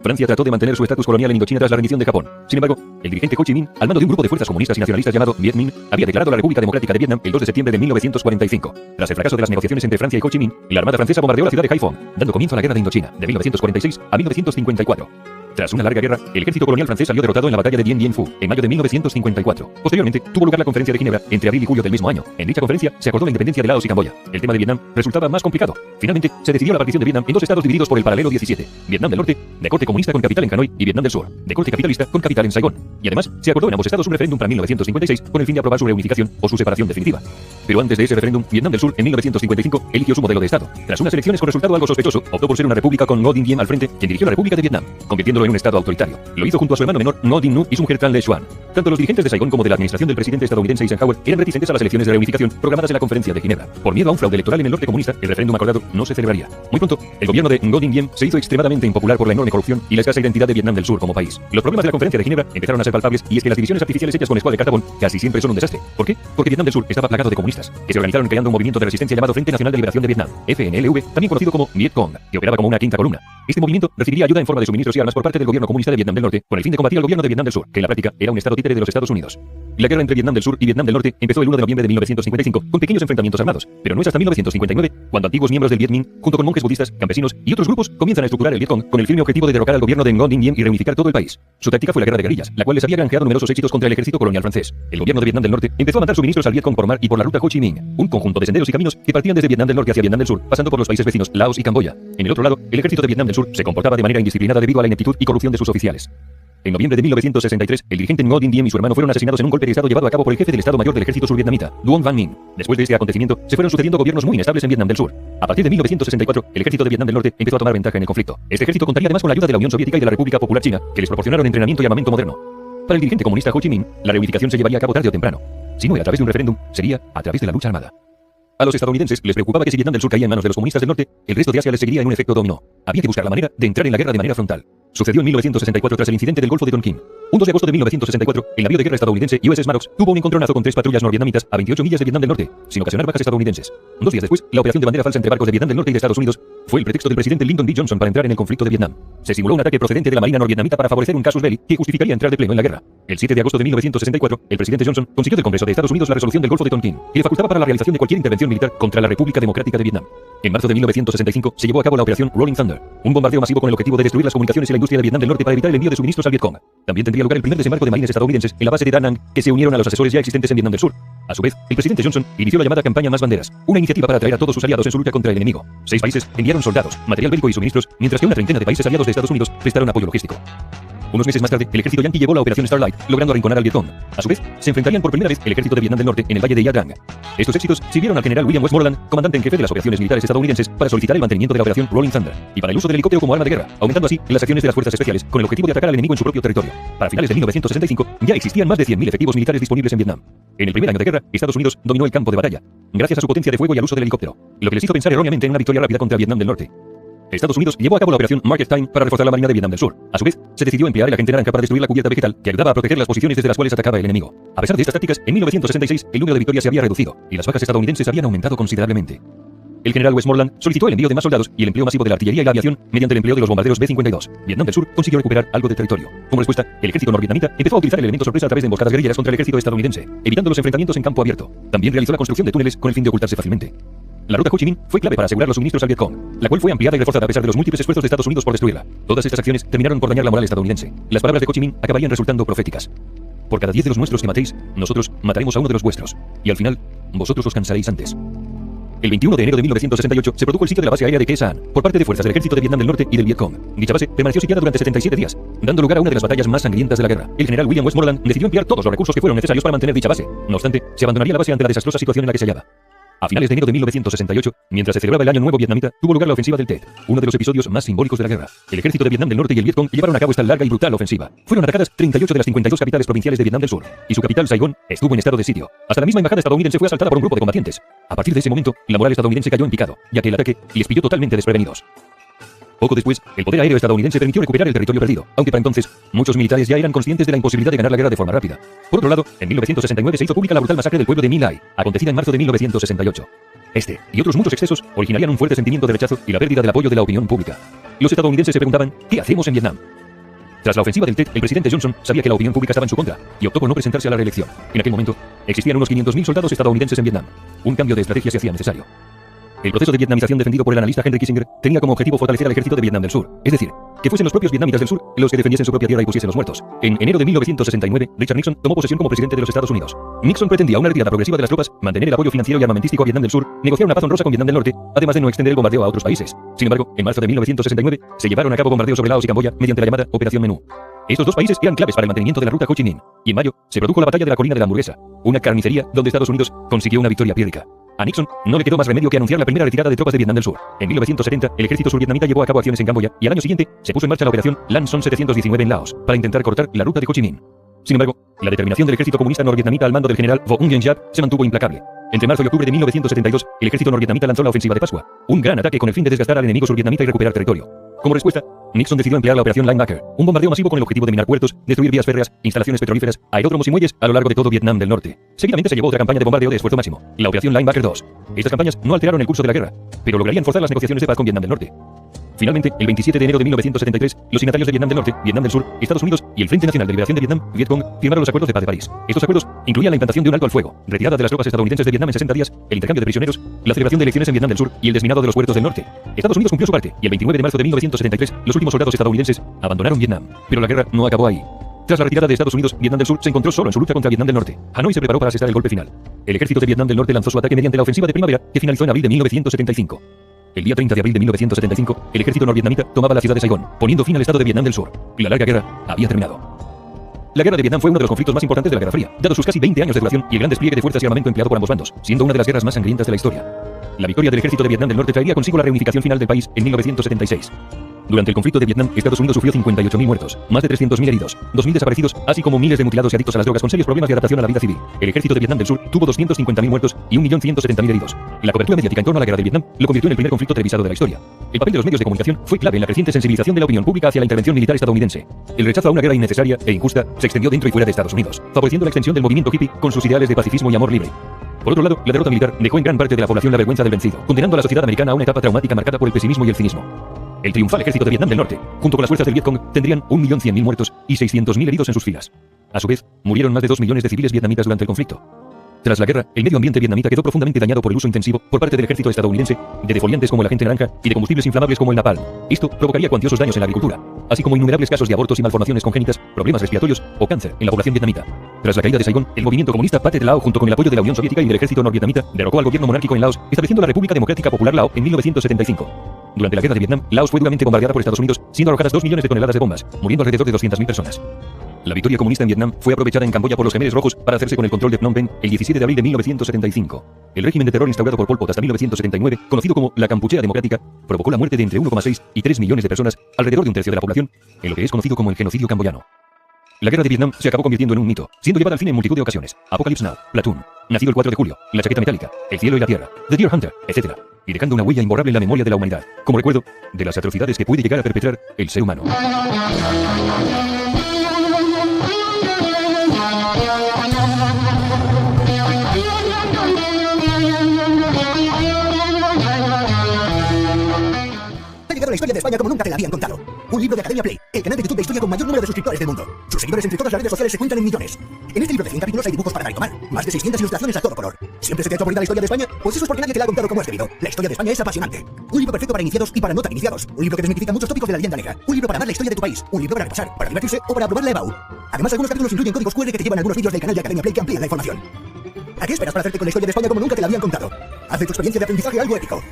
Francia trató de mantener su estatus colonial en Indochina tras la rendición de Japón. Sin embargo, el dirigente Ho Chi Minh, al mando de un grupo de fuerzas comunistas y nacionalistas llamado Viet Minh, había declarado la República Democrática de Vietnam el 2 de septiembre de 1945. Tras el fracaso de las negociaciones entre Francia y Ho Chi Minh, la Armada francesa bombardeó la ciudad de Haiphong, dando comienzo a la Guerra de Indochina, de 1946 a 1954. Tras una larga guerra, el ejército colonial francés salió derrotado en la batalla de Dien Bien Phu, en mayo de 1954. Posteriormente, tuvo lugar la Conferencia de Ginebra entre abril y julio del mismo año. En dicha conferencia, se acordó la independencia de Laos y Camboya. El tema de Vietnam resultaba más complicado. Finalmente, se decidió la partición de Vietnam en dos estados divididos por el paralelo 17. Vietnam del Norte, de corte comunista con capital en Hanoi, y Vietnam del Sur, de corte capitalista con capital en Saigón. Y además, se acordó en ambos estados un referéndum para 1956 con el fin de aprobar su reunificación o su separación definitiva. Pero antes de ese referéndum, Vietnam del Sur, en 1955, eligió su modelo de estado. Tras unas elecciones con resultado algo sospechoso, optó por ser una república con Ngo Dinh Diem al frente, quien dirigió la República de Vietnam, convirtiéndolo en un estado autoritario. Lo hizo junto a su hermano menor, Ngo Dinh Nhu, y su mujer Tran Le Xuan. Tanto los dirigentes de Saigón como de la administración del presidente estadounidense Eisenhower eran reticentes a las elecciones de reunificación programadas en la conferencia de Ginebra. Por miedo a un fraude electoral en el norte comunista, el referéndum acordado no se celebraría. Muy pronto, el gobierno de Ngo Dinh Diem se hizo extremadamente impopular por la enorme corrupción y la escasa identidad de Vietnam del Sur como país. Los problemas de la conferencia de Ginebra empezaron a ser palpables, y es que las divisiones artificiales hechas con escuadra de cartón casi siempre son un desastre. ¿Por qué? Porque Vietnam del Sur estaba plagado de comunistas, que se organizaron creando un movimiento de resistencia llamado Frente Nacional de Liberación de Vietnam, FNLV, también conocido como Viet Cong, que operaba como una quinta columna. Este movimiento recibiría ayuda en forma de suministros y armas por parte del gobierno comunista de Vietnam del Norte, con el fin de combatir al gobierno de Vietnam del Sur, que en la práctica era un estado títere de los Estados Unidos. La guerra entre Vietnam del Sur y Vietnam del Norte empezó el 1 de noviembre de 1955, con pequeños enfrentamientos armados, pero no es hasta 1959 cuando antiguos miembros del Viet Minh, junto con monjes budistas, campesinos y otros grupos, comienzan a estructurar el Viet Cong con el firme objetivo de derrocar al gobierno de Ngo Dinh Diem y reunificar todo el país. Su táctica fue la guerra de guerrillas, la cual les había granjeado numerosos éxitos contra el ejército colonial francés. El gobierno de Vietnam del Norte empezó a mandar suministros al Viet Cong por mar y por la ruta Ho Chi Minh, un conjunto de senderos y caminos que partían desde Vietnam del Norte hacia Vietnam del Sur, pasando por los países vecinos Laos y Camboya. En el otro lado, el ejército de Vietnam del Sur se comportaba de manera indisciplinada debido a la ineptitud y corrupción de sus oficiales. En noviembre de 1963, el dirigente Ngo Dinh Diem y su hermano fueron asesinados en un golpe de estado llevado a cabo por el jefe del Estado Mayor del Ejército Survietnamita, Duong Van Minh. Después de este acontecimiento, se fueron sucediendo gobiernos muy inestables en Vietnam del Sur. A partir de 1964, el ejército de Vietnam del Norte empezó a tomar ventaja en el conflicto. Este ejército contaría además con la ayuda de la Unión Soviética y de la República Popular China, que les proporcionaron entrenamiento y armamento moderno. Para el dirigente comunista Ho Chi Minh, la reunificación se llevaría a cabo tarde o temprano. Si no era a través de un referéndum, sería a través de la lucha armada. A los estadounidenses les preocupaba que si Vietnam del Sur caía en manos de los comunistas del norte, el resto de Asia les seguiría en un efecto dominó. Había que buscar la manera de entrar en la guerra de manera frontal. Sucedió en 1964 tras el incidente del Golfo de Tonkin. Un 2 de agosto de 1964, el navío de guerra estadounidense USS Maddox tuvo un encontronazo con 3 patrullas norvietnamitas a 28 millas de Vietnam del Norte, sin ocasionar bajas estadounidenses. 2 días después, la operación de bandera falsa entre barcos de Vietnam del Norte y de Estados Unidos fue el pretexto del presidente Lyndon B. Johnson para entrar en el conflicto de Vietnam. Se simuló un ataque procedente de la marina norvietnamita para favorecer un casus belli que justificaría entrar de pleno en la guerra. El 7 de agosto de 1964, el presidente Johnson consiguió del Congreso de Estados Unidos la resolución del Golfo de Tonkin, que le facultaba para la realización de cualquier intervención militar contra la República Democrática de Vietnam. En marzo de 1965 se llevó a cabo la operación Rolling Thunder, un bombardeo masivo con el objetivo de destruir las comunicaciones y la industria de Vietnam del Norte para evitar el envío de suministros al Vietcong. También tendría lugar el primer desembarco de marines estadounidenses en la base de Da Nang, que se unieron a los asesores ya existentes en Vietnam del Sur. A su vez, el presidente Johnson inició la llamada campaña Más Banderas, una iniciativa para atraer a todos sus aliados en su lucha contra el enemigo. 6 países enviaron soldados, material bélico y suministros, mientras que una treintena de países aliados de Estados Unidos prestaron apoyo logístico. Unos meses más tarde, el ejército yanqui llevó la operación Starlight, logrando arrinconar al Vietcong. A su vez, se enfrentarían por primera vez el ejército de Vietnam del Norte en el valle de Ya Trang. Estos éxitos sirvieron al general William Westmoreland, comandante en jefe de las operaciones militares estadounidenses, para solicitar el mantenimiento de la operación Rolling Thunder y para el uso del helicóptero como arma de guerra, aumentando así las acciones de las fuerzas especiales con el objetivo de atacar al enemigo en su propio territorio. Para finales de 1965, ya existían más de 100.000 efectivos militares disponibles en Vietnam. En el primer año de guerra, Estados Unidos dominó el campo de batalla, gracias a su potencia de fuego y al uso del helicóptero, lo que les hizo pensar erróneamente en una victoria rápida contra Vietnam del Norte. Estados Unidos llevó a cabo la operación Market Time para reforzar la marina de Vietnam del Sur. A su vez, se decidió emplear el agente naranja para destruir la cubierta vegetal que ayudaba a proteger las posiciones desde las cuales atacaba el enemigo. A pesar de estas tácticas, en 1966 el número de victorias se había reducido y las bajas estadounidenses habían aumentado considerablemente. El general Westmoreland solicitó el envío de más soldados y el empleo masivo de la artillería y la aviación mediante el empleo de los bombarderos B-52. Vietnam del Sur consiguió recuperar algo de territorio. Como respuesta, el ejército norvietnamita empezó a utilizar el elemento sorpresa a través de emboscadas guerrilleras contra el ejército estadounidense, evitando los enfrentamientos en campo abierto. También realizó la construcción de túneles con el fin de ocultarse fácilmente. La ruta Ho Chi Minh fue clave para asegurar los suministros al Vietcong, la cual fue ampliada y reforzada a pesar de los múltiples esfuerzos de Estados Unidos por destruirla. Todas estas acciones terminaron por dañar la moral estadounidense. Las palabras de Ho Chi Minh acabarían resultando proféticas. Por cada 10 de los nuestros que matéis, nosotros mataremos a uno de los vuestros, y al final, vosotros os cansaréis antes. El 21 de enero de 1968 se produjo el sitio de la base aérea de Khe Sanh por parte de fuerzas del ejército de Vietnam del Norte y del Vietcong. Dicha base permaneció sitiada durante 77 días, dando lugar a una de las batallas más sangrientas de la guerra. El general William Westmoreland decidió emplear todos los recursos que fueron necesarios para mantener dicha base. No obstante, se abandonaría la base ante la desastrosa situación en la que se hallaba. A finales de enero de 1968, mientras se celebraba el Año Nuevo Vietnamita, tuvo lugar la ofensiva del Tet, uno de los episodios más simbólicos de la guerra. El ejército de Vietnam del Norte y el Vietcong llevaron a cabo esta larga y brutal ofensiva. Fueron atacadas 38 de las 52 capitales provinciales de Vietnam del Sur, y su capital, Saigón, estuvo en estado de sitio. Hasta la misma embajada estadounidense fue asaltada por un grupo de combatientes. A partir de ese momento, la moral estadounidense cayó en picado, ya que el ataque les pilló totalmente desprevenidos. Poco después, el poder aéreo estadounidense permitió recuperar el territorio perdido, aunque para entonces, muchos militares ya eran conscientes de la imposibilidad de ganar la guerra de forma rápida. Por otro lado, en 1969 se hizo pública la brutal masacre del pueblo de My Lai, acontecida en marzo de 1968. Este y otros muchos excesos originarían un fuerte sentimiento de rechazo y la pérdida del apoyo de la opinión pública. Los estadounidenses se preguntaban, ¿qué hacemos en Vietnam? Tras la ofensiva del Tet, el presidente Johnson sabía que la opinión pública estaba en su contra y optó por no presentarse a la reelección. En aquel momento, existían unos 500.000 soldados estadounidenses en Vietnam. Un cambio de estrategia se hacía necesario. El proceso de vietnamización defendido por el analista Henry Kissinger tenía como objetivo fortalecer al ejército de Vietnam del Sur, es decir, que fuesen los propios vietnamitas del sur los que defendiesen su propia tierra y pusiesen los muertos. En enero de 1969, Richard Nixon tomó posesión como presidente de los Estados Unidos. Nixon pretendía una retirada progresiva de las tropas, mantener el apoyo financiero y armamentístico a Vietnam del Sur, negociar una paz honrosa con Vietnam del Norte, además de no extender el bombardeo a otros países. Sin embargo, en marzo de 1969, se llevaron a cabo bombardeos sobre Laos y Camboya mediante la llamada Operación Menú. Estos dos países eran claves para el mantenimiento de la ruta Ho Chi Minh, y en mayo se produjo la batalla de la colina de la hamburguesa, una carnicería donde Estados Unidos consiguió una victoria pírrica. A Nixon no le quedó más remedio que anunciar la primera retirada de tropas de Vietnam del Sur. En 1970, el ejército survietnamita llevó a cabo acciones en Camboya y al año siguiente se puso en marcha la operación Lanson 719 en Laos para intentar cortar la ruta de Ho Chi Minh. Sin embargo, la determinación del ejército comunista norvietnamita al mando del general Vo Nguyen Giap se mantuvo implacable. Entre marzo y octubre de 1972, el ejército norvietnamita lanzó la ofensiva de Pascua, un gran ataque con el fin de desgastar al enemigo survietnamita y recuperar territorio. Como respuesta, Nixon decidió emplear la operación Linebacker, un bombardeo masivo con el objetivo de minar puertos, destruir vías férreas, instalaciones petrolíferas, aeródromos y muelles a lo largo de todo Vietnam del Norte. Seguidamente se llevó otra campaña de bombardeo de esfuerzo máximo, la operación Linebacker 2. Estas campañas no alteraron el curso de la guerra, pero lograrían forzar las negociaciones de paz con Vietnam del Norte. Finalmente, el 27 de enero de 1973, los signatarios de Vietnam del Norte, Vietnam del Sur, Estados Unidos y el Frente Nacional de Liberación de Vietnam, Vietcong, firmaron los acuerdos de paz de París. Estos acuerdos incluían la implantación de un alto al fuego, retirada de las tropas estadounidenses de Vietnam en 60 días, el intercambio de prisioneros, la celebración de elecciones en Vietnam del Sur y el desminado de los puertos del norte. Estados Unidos cumplió su parte y el 29 de marzo de 1973, los últimos soldados estadounidenses abandonaron Vietnam. Pero la guerra no acabó ahí. Tras la retirada de Estados Unidos, Vietnam del Sur se encontró solo en su lucha contra Vietnam del Norte. Hanoi se preparó para asestar el golpe final. El ejército de Vietnam del Norte lanzó su ataque mediante la ofensiva de primavera, que finalizó en abril de 1975. El día 30 de abril de 1975, el ejército norvietnamita tomaba la ciudad de Saigón, poniendo fin al estado de Vietnam del Sur. La larga guerra había terminado. La guerra de Vietnam fue uno de los conflictos más importantes de la Guerra Fría, dado sus casi 20 años de duración y el gran despliegue de fuerzas y armamento empleado por ambos bandos, siendo una de las guerras más sangrientas de la historia. La victoria del ejército de Vietnam del Norte traería consigo la reunificación final del país en 1976. Durante el conflicto de Vietnam, Estados Unidos sufrió 58.000 muertos, más de 300.000 heridos, 2.000 desaparecidos, así como miles de mutilados y adictos a las drogas con serios problemas de adaptación a la vida civil. El ejército de Vietnam del Sur tuvo 250.000 muertos y 1.170.000 heridos. La cobertura mediática en torno a la guerra de Vietnam lo convirtió en el primer conflicto televisado de la historia. El papel de los medios de comunicación fue clave en la creciente sensibilización de la opinión pública hacia la intervención militar estadounidense. El rechazo a una guerra innecesaria e injusta se extendió dentro y fuera de Estados Unidos, favoreciendo la extensión del movimiento hippie con sus ideales de pacifismo y amor libre. Por otro lado, la derrota militar dejó en gran parte de la población la vergüenza del vencido, condenando a la sociedad americana a una etapa traumática marcada por el pesimismo y el cinismo. El triunfal ejército de Vietnam del Norte, junto con las fuerzas del Vietcong, tendrían 1.100.000 muertos y 600.000 heridos en sus filas. A su vez, murieron más de 2 millones de civiles vietnamitas durante el conflicto. Tras la guerra, el medio ambiente vietnamita quedó profundamente dañado por el uso intensivo, por parte del ejército estadounidense, de defoliantes como el agente naranja y de combustibles inflamables como el napalm. Esto provocaría cuantiosos daños en la agricultura, así como innumerables casos de abortos y malformaciones congénitas, problemas respiratorios o cáncer en la población vietnamita. Tras la caída de Saigón, el movimiento comunista Pathet Lao, junto con el apoyo de la Unión Soviética y del ejército norvietnamita, derrocó al gobierno monárquico en Laos, estableciendo la República Democrática Popular Lao en 1975. Durante la guerra de Vietnam, Laos fue duramente bombardeada por Estados Unidos, siendo arrojadas 2 millones de toneladas de bombas, muriendo alrededor de 200.000 personas. La victoria comunista en Vietnam fue aprovechada en Camboya por los Khmeres Rojos para hacerse con el control de Phnom Penh el 17 de abril de 1975. El régimen de terror instaurado por Pol Pot hasta 1979, conocido como la Kampuchea Democrática, provocó la muerte de entre 1,6 y 3 millones de personas, alrededor de un tercio de la población, en lo que es conocido como el genocidio camboyano. La guerra de Vietnam se acabó convirtiendo en un mito, siendo llevada al fin en multitud de ocasiones. Apocalypse Now, Platoon, Nacido el 4 de julio, La chaqueta metálica, El cielo y la tierra, The Deer Hunter, etc. Y dejando una huella imborrable en la memoria de la humanidad, como recuerdo de las atrocidades que puede llegar a perpetrar el ser humano. La historia de España como nunca te la habían contado. Un libro de Academia Play, el canal de YouTube de historia con mayor número de suscriptores del mundo. Sus seguidores entre todas las redes sociales se cuentan en millones. En este libro de 100 capítulos hay dibujos para dar y tomar, más de 600 ilustraciones a todo color. ¿Siempre se te ha hecho aburrida la historia de España? Pues eso es porque nadie te la ha contado como es debido. La historia de España es apasionante. Un libro perfecto para iniciados y para no tan iniciados. Un libro que desmitifica muchos tópicos de la leyenda negra. Un libro para amar la historia de tu país. Un libro para repasar, para divertirse o para aprobar la EBAU. Además, algunos capítulos incluyen códigos QR que te llevan a algunos vídeos del canal de Academia Play que amplían la información. ¿A qué esperas para hacerte con la historia de España como nunca te la habían contado? Haz de tu experiencia de aprendizaje algo épico.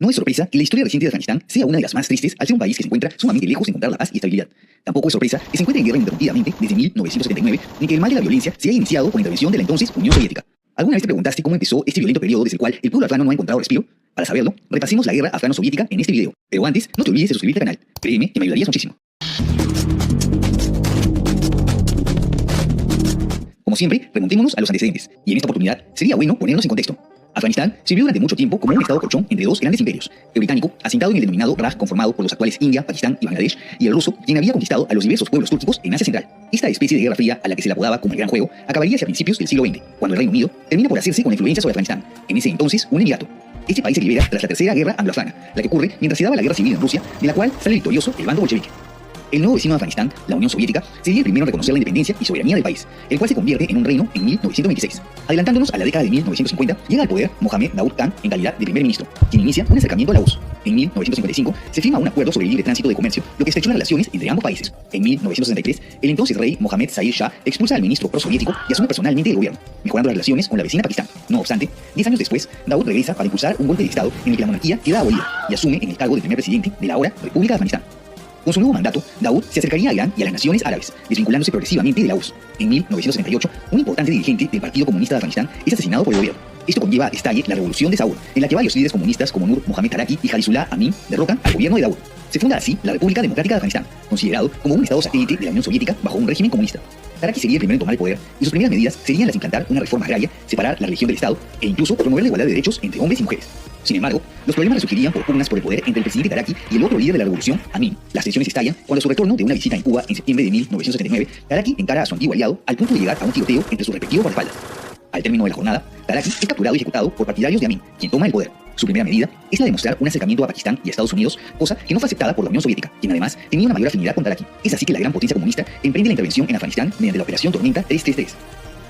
No es sorpresa que la historia reciente de Afganistán sea una de las más tristes al ser un país que se encuentra sumamente lejos de encontrar la paz y estabilidad. Tampoco es sorpresa que se encuentre en guerra ininterrumpidamente desde 1979, ni que el mal de la violencia se haya iniciado por intervención de la entonces Unión Soviética. ¿Alguna vez te preguntaste cómo empezó este violento periodo desde el cual el pueblo afgano no ha encontrado respiro? Para saberlo, repasemos la guerra afgano-soviética en este video. Pero antes, no te olvides de suscribirte al canal. Créeme que me ayudarías muchísimo. Como siempre, remontémonos a los antecedentes, y en esta oportunidad sería bueno ponernos en contexto. Afganistán sirvió durante mucho tiempo como un estado colchón entre dos grandes imperios, el británico, asentado en el denominado Raj, conformado por los actuales India, Pakistán y Bangladesh, y el ruso, quien había conquistado a los diversos pueblos túrquicos en Asia Central. Esta especie de guerra fría, a la que se le apodaba como el Gran Juego, acabaría hacia principios del siglo XX, cuando el Reino Unido termina por hacerse con la influencia sobre Afganistán, en ese entonces un emirato. Este país se libera tras la tercera guerra anglo-afgana, la que ocurre mientras se daba la guerra civil en Rusia, de la cual sale victorioso el bando bolchevique. El nuevo vecino de Afganistán, la Unión Soviética, sería el primero en reconocer la independencia y soberanía del país, el cual se convierte en un reino en 1926. Adelantándonos a la década de 1950, llega al poder Mohammed Daoud Khan en calidad de primer ministro, quien inicia un acercamiento a la URSS. En 1955 se firma un acuerdo sobre el libre tránsito de comercio, lo que estrechó las relaciones entre ambos países. En 1963, el entonces rey Mohammed Zahir Shah expulsa al ministro prosoviético y asume personalmente el gobierno, mejorando las relaciones con la vecina Pakistán. No obstante, 10 años después, Daoud regresa para impulsar un golpe de estado en el que la monarquía queda abolida y asume en el cargo de primer presidente de la ahora República de Afganistán. Con su nuevo mandato, Daoud se acercaría a Irán y a las naciones árabes, desvinculándose progresivamente de la URSS. En 1978, un importante dirigente del Partido Comunista de Afganistán es asesinado por el gobierno. Esto conlleva a estalle la revolución de Saur, en la que varios líderes comunistas como Nur Mohammad Taraki y Jalisullah Amin derrocan al gobierno de Daoud. Se funda así la República Democrática de Afganistán, considerado como un estado satélite de la Unión Soviética bajo un régimen comunista. Taraki sería el primero en tomar el poder y sus primeras medidas serían las de implantar una reforma agraria, separar la religión del Estado e incluso promover la igualdad de derechos entre hombres y mujeres. Sin embargo, los problemas resurgirían por pugnas por el poder entre el presidente Taraki y el otro líder de la revolución, Amin. Las tensiones estallan cuando a su retorno de una visita en Cuba en septiembre de 1979, Taraki encara a su antiguo aliado al punto de llegar a un tiroteo entre sus respectivos guardaespaldas. Al término de la jornada, Taraki es capturado y ejecutado por partidarios de Amin, quien toma el poder. Su primera medida es la de mostrar un acercamiento a Pakistán y a Estados Unidos, cosa que no fue aceptada por la Unión Soviética, quien además tenía una mayor afinidad con Taraki. Es así que la gran potencia comunista emprende la intervención en Afganistán mediante la Operación Tormenta 333.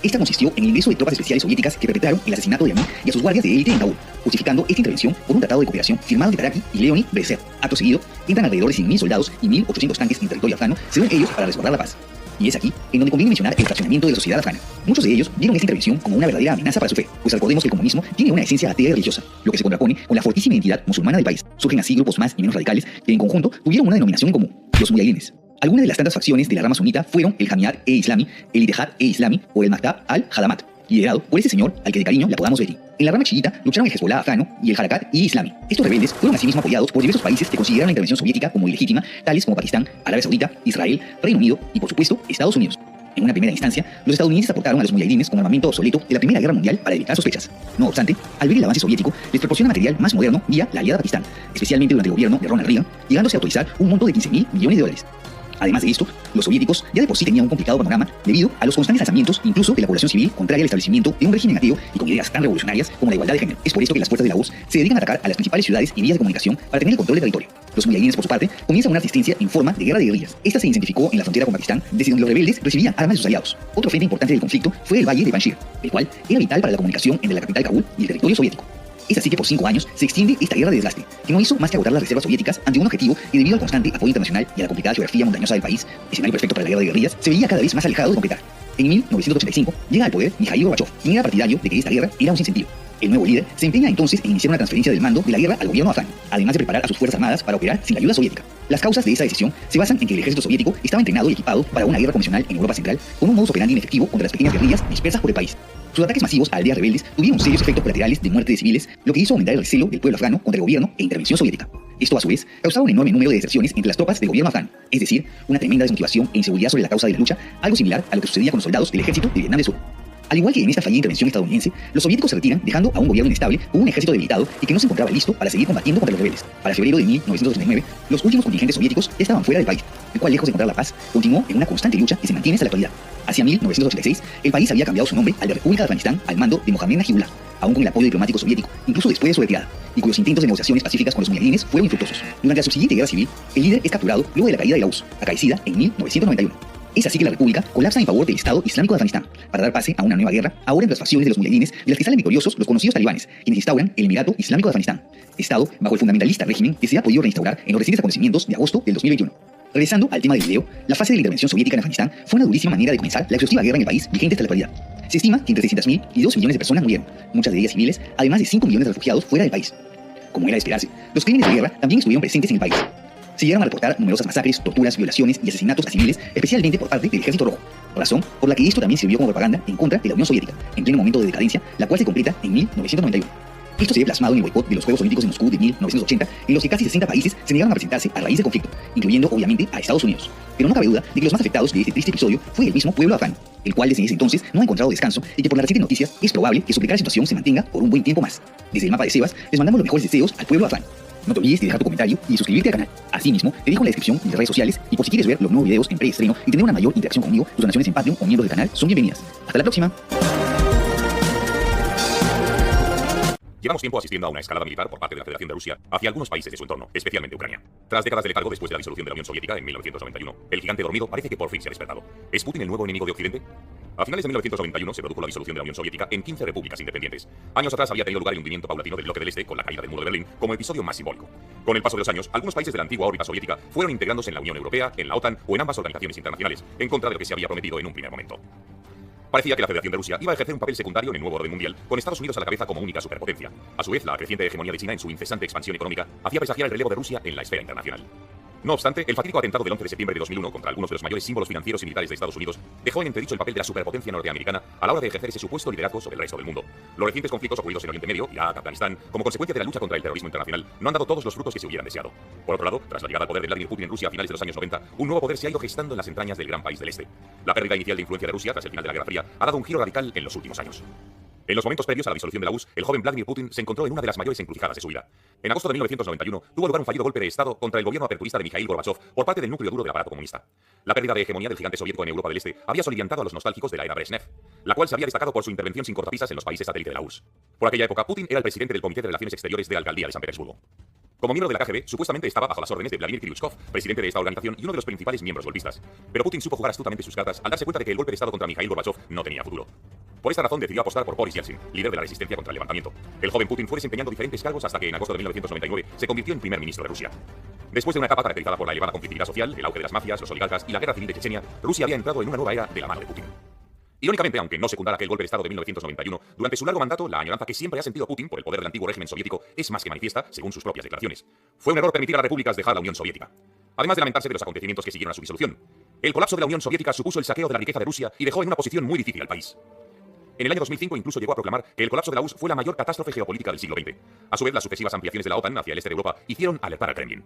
Esta consistió en el ingreso de tropas especiales soviéticas que perpetraron el asesinato de Amin y a sus guardias de élite en Kabul, justificando esta intervención por un tratado de cooperación firmado entre Taraki y Leonid Brezhnev. Acto seguido, entran alrededor de 100.000 soldados y 1.800 tanques en territorio afgano, según ellos, para resguardar la paz. Y es aquí en donde conviene mencionar el fraccionamiento de la sociedad afgana. Muchos de ellos vieron esta intervención como una verdadera amenaza para su fe, pues recordemos que el comunismo tiene una esencia atea y religiosa, lo que se contrapone con la fortísima identidad musulmana del país. Surgen así grupos más y menos radicales que en conjunto tuvieron una denominación en común: los muyahidines. Algunas de las tantas facciones de la rama sunita fueron el Jamiat-e-Islami, el Ittihad-e-Islami o el Maktab al-Hadamat, liderado por ese señor al que de cariño le apodamos Betty. En la rama chiita lucharon el Hezbollah afgano y el Harakat-e-Islami. Estos rebeldes fueron asimismo apoyados por diversos países que consideraron la intervención soviética como ilegítima, tales como Pakistán, Arabia Saudita, Israel, Reino Unido y, por supuesto, Estados Unidos. En una primera instancia, los estadounidenses aportaron a los mujahidines como armamento obsoleto de la Primera Guerra Mundial para evitar sospechas. No obstante, al ver el avance soviético, les proporciona material más moderno vía la aliada Pakistán, especialmente durante el gobierno de Ronald Reagan, llegándose a autorizar un monto de $15.000 millones. Además de esto, los soviéticos ya de por sí tenían un complicado panorama debido a los constantes lanzamientos, incluso de la población civil, contraria al establecimiento de un régimen ateo y con ideas tan revolucionarias como la igualdad de género. Es por esto que las fuerzas de la URSS se dedican a atacar a las principales ciudades y vías de comunicación para tener el control del territorio. Los mujahidines, por su parte, comienzan una resistencia en forma de guerra de guerrillas. Esta se intensificó en la frontera con Pakistán, desde donde los rebeldes recibían armas de sus aliados. Otro frente importante del conflicto fue el valle de Panjshir, el cual era vital para la comunicación entre la capital Kabul y el territorio soviético. Es así que por 5 años se extiende esta guerra de desgaste, que no hizo más que agotar las reservas soviéticas ante un objetivo que, debido al constante apoyo internacional y a la complicada geografía montañosa del país, escenario perfecto para la guerra de guerrillas, se veía cada vez más alejado de completar. En 1985 llega al poder Mikhail Gorbachev, quien era partidario de que esta guerra era un sinsentido. El nuevo líder se empeña entonces en iniciar una transferencia del mando de la guerra al gobierno afgano, además de preparar a sus fuerzas armadas para operar sin la ayuda soviética. Las causas de esa decisión se basan en que el ejército soviético estaba entrenado y equipado para una guerra convencional en Europa Central, con un modus operandi inefectivo contra las pequeñas guerrillas dispersas por el país. Sus ataques masivos a aldeas rebeldes tuvieron serios efectos colaterales de muerte de civiles, lo que hizo aumentar el recelo del pueblo afgano contra el gobierno e intervención soviética. Esto, a su vez, causaba un enorme número de deserciones entre las tropas del gobierno afgano, es decir, una tremenda desmotivación e inseguridad sobre la causa de la lucha, algo similar a lo que sucedía con los soldados del ejército de Vietnam del Sur. Al igual que en esta fallida intervención estadounidense, los soviéticos se retiran dejando a un gobierno inestable con un ejército debilitado y que no se encontraba listo para seguir combatiendo contra los rebeldes. Para febrero de 1989, los últimos contingentes soviéticos ya estaban fuera del país, el cual, lejos de encontrar la paz, continuó en una constante lucha que se mantiene hasta la actualidad. Hacia 1986, el país había cambiado su nombre al de República de Afganistán al mando de Mohammad Najibullah, aún con el apoyo diplomático soviético, incluso después de su retirada, y cuyos intentos de negociaciones pacíficas con los mujahidines fueron infructuosos. Durante la subsiguiente guerra civil, el líder es capturado luego de la caída de la URSS, acaecida en 1991. Es así que la República colapsa en favor del Estado Islámico de Afganistán, para dar pase a una nueva guerra, ahora entre las facciones de los mujahidines, de las que salen victoriosos los conocidos talibanes, quienes instauran el Emirato Islámico de Afganistán, Estado bajo el fundamentalista régimen que se ha podido reinstaurar en los recientes acontecimientos de agosto del 2021. Regresando al tema del video, la fase de la intervención soviética en Afganistán fue una durísima manera de comenzar la exhaustiva guerra en el país vigente hasta la actualidad. Se estima que entre 300.000 y 2 millones de personas murieron, muchas de ellas civiles, además de 5 millones de refugiados fuera del país. Como era de esperarse, los crímenes de guerra también estuvieron presentes en el país. Se llegaron a reportar numerosas masacres, torturas, violaciones y asesinatos a civiles, especialmente por parte del Ejército Rojo, razón por la que esto también sirvió como propaganda en contra de la Unión Soviética, en pleno momento de decadencia, la cual se completa en 1991. Esto se ve plasmado en el boicot de los Juegos Olímpicos de Moscú de 1980, en los que casi 60 países se negaron a presentarse a raíz del conflicto, incluyendo obviamente a Estados Unidos. Pero no cabe duda de que los más afectados de este triste episodio fue el mismo pueblo afgano, el cual desde ese entonces no ha encontrado descanso y que por las recientes noticias es probable que su precaria situación se mantenga por un buen tiempo más. Desde el mapa de Sebas les mandamos los mejores deseos al pueblo afgano. No te olvides de dejar tu comentario y de suscribirte al canal. Asimismo, te dejo en la descripción mis redes sociales y por si quieres ver los nuevos videos en preestreno y tener una mayor interacción conmigo, tus donaciones en Patreon o miembros del canal son bienvenidas. Hasta la próxima. Llevamos tiempo asistiendo a una escalada militar por parte de la Federación de Rusia hacia algunos países de su entorno, especialmente Ucrania. Tras décadas de letargo después de la disolución de la Unión Soviética en 1991, el gigante dormido parece que por fin se ha despertado. ¿Es Putin el nuevo enemigo de Occidente? A finales de 1991 se produjo la disolución de la Unión Soviética en 15 repúblicas independientes. Años atrás había tenido lugar el hundimiento paulatino del bloque del Este con la caída del muro de Berlín como episodio más simbólico. Con el paso de los años, algunos países de la antigua órbita soviética fueron integrándose en la Unión Europea, en la OTAN o en ambas organizaciones internacionales, en contra de lo que se había prometido en un primer momento. Parecía que la Federación de Rusia iba a ejercer un papel secundario en el nuevo orden mundial, con Estados Unidos a la cabeza como única superpotencia. A su vez, la creciente hegemonía de China en su incesante expansión económica hacía presagiar el relevo de Rusia en la esfera internacional. No obstante, el fatídico atentado del 11 de septiembre de 2001 contra algunos de los mayores símbolos financieros y militares de Estados Unidos dejó en entredicho el papel de la superpotencia norteamericana a la hora de ejercer ese supuesto liderazgo sobre el resto del mundo. Los recientes conflictos ocurridos en Oriente Medio, Irak, Afganistán, como consecuencia de la lucha contra el terrorismo internacional, no han dado todos los frutos que se hubieran deseado. Por otro lado, tras la llegada al poder de Vladimir Putin en Rusia a finales de los años 90, un nuevo poder se ha ido gestando en las entrañas del gran país del este. La pérdida inicial de influencia de Rusia tras el final de la Guerra Fría ha dado un giro radical en los últimos años. En los momentos previos a la disolución de la URSS, el joven Vladimir Putin se encontró en una de las mayores encrucijadas de su vida. En agosto de 1991 tuvo lugar un fallido golpe de Estado contra el gobierno aperturista de Mikhail Gorbachev por parte del núcleo duro del aparato comunista. La pérdida de hegemonía del gigante soviético en Europa del Este había soliviantado a los nostálgicos de la era Brezhnev, la cual se había destacado por su intervención sin cortapisas en los países satélite de la URSS. Por aquella época, Putin era el presidente del Comité de Relaciones Exteriores de la Alcaldía de San Petersburgo. Como miembro de la KGB, supuestamente estaba bajo las órdenes de Vladimir Kryuchkov, presidente de esta organización y uno de los principales miembros golpistas. Pero Putin supo jugar astutamente sus cartas al darse cuenta de que el golpe de Estado contra Mikhail Gorbachev no tenía futuro. Por esta razón decidió apostar por Boris Yeltsin, líder de la resistencia contra el levantamiento. El joven Putin fue desempeñando diferentes cargos hasta que en agosto de 1999 se convirtió en primer ministro de Rusia. Después de una etapa caracterizada por la elevada conflictividad social, el auge de las mafias, los oligarcas y la guerra civil de Chechenia, Rusia había entrado en una nueva era de la mano de Putin. Irónicamente, aunque no secundara aquel golpe de Estado de 1991, durante su largo mandato, la añoranza que siempre ha sentido Putin por el poder del antiguo régimen soviético es más que manifiesta, según sus propias declaraciones. Fue un error permitir a las repúblicas dejar la Unión Soviética. Además de lamentarse de los acontecimientos que siguieron a su disolución, el colapso de la Unión Soviética supuso el saqueo de la riqueza de Rusia y dejó en una posición muy difícil al país. En el año 2005 incluso llegó a proclamar que el colapso de la URSS fue la mayor catástrofe geopolítica del siglo XX. A su vez, las sucesivas ampliaciones de la OTAN hacia el este de Europa hicieron alertar al Kremlin.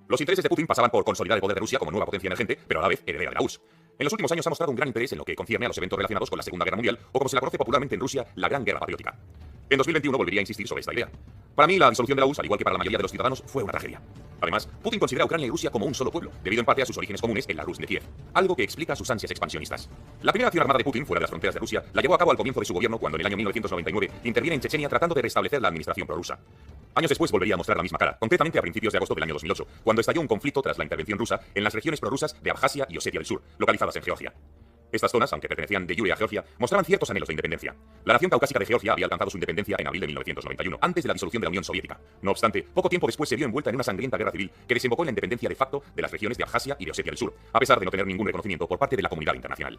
Los intereses de Putin pasaban por consolidar el poder de Rusia como nueva potencia emergente, pero a la vez heredera de la URSS. En los últimos años ha mostrado un gran interés en lo que concierne a los eventos relacionados con la Segunda Guerra Mundial, o como se la conoce popularmente en Rusia, la Gran Guerra Patriótica. En 2021 volvería a insistir sobre esta idea. Para mí, la disolución de la URSS, al igual que para la mayoría de los ciudadanos, fue una tragedia. Además, Putin considera a Ucrania y Rusia como un solo pueblo, debido en parte a sus orígenes comunes en la Rus de Kiev, algo que explica sus ansias expansionistas. La primera acción armada de Putin fuera de las fronteras de Rusia la llevó a cabo al comienzo de su gobierno cuando en el año 1999 interviene en Chechenia tratando de restablecer la administración prorrusa. Años después volvería a mostrar la misma cara, concretamente a principios de agosto del año 2008, cuando estalló un conflicto tras la intervención rusa en las regiones prorrusas de Abjasia y Osetia del Sur, localizadas en Georgia. Estas zonas, aunque pertenecían de jure a Georgia, mostraban ciertos anhelos de independencia. La nación caucásica de Georgia había alcanzado su independencia en abril de 1991, antes de la disolución de la Unión Soviética. No obstante, poco tiempo después se vio envuelta en una sangrienta guerra civil que desembocó en la independencia de facto de las regiones de Abjasia y de Osetia del Sur, a pesar de no tener ningún reconocimiento por parte de la comunidad internacional.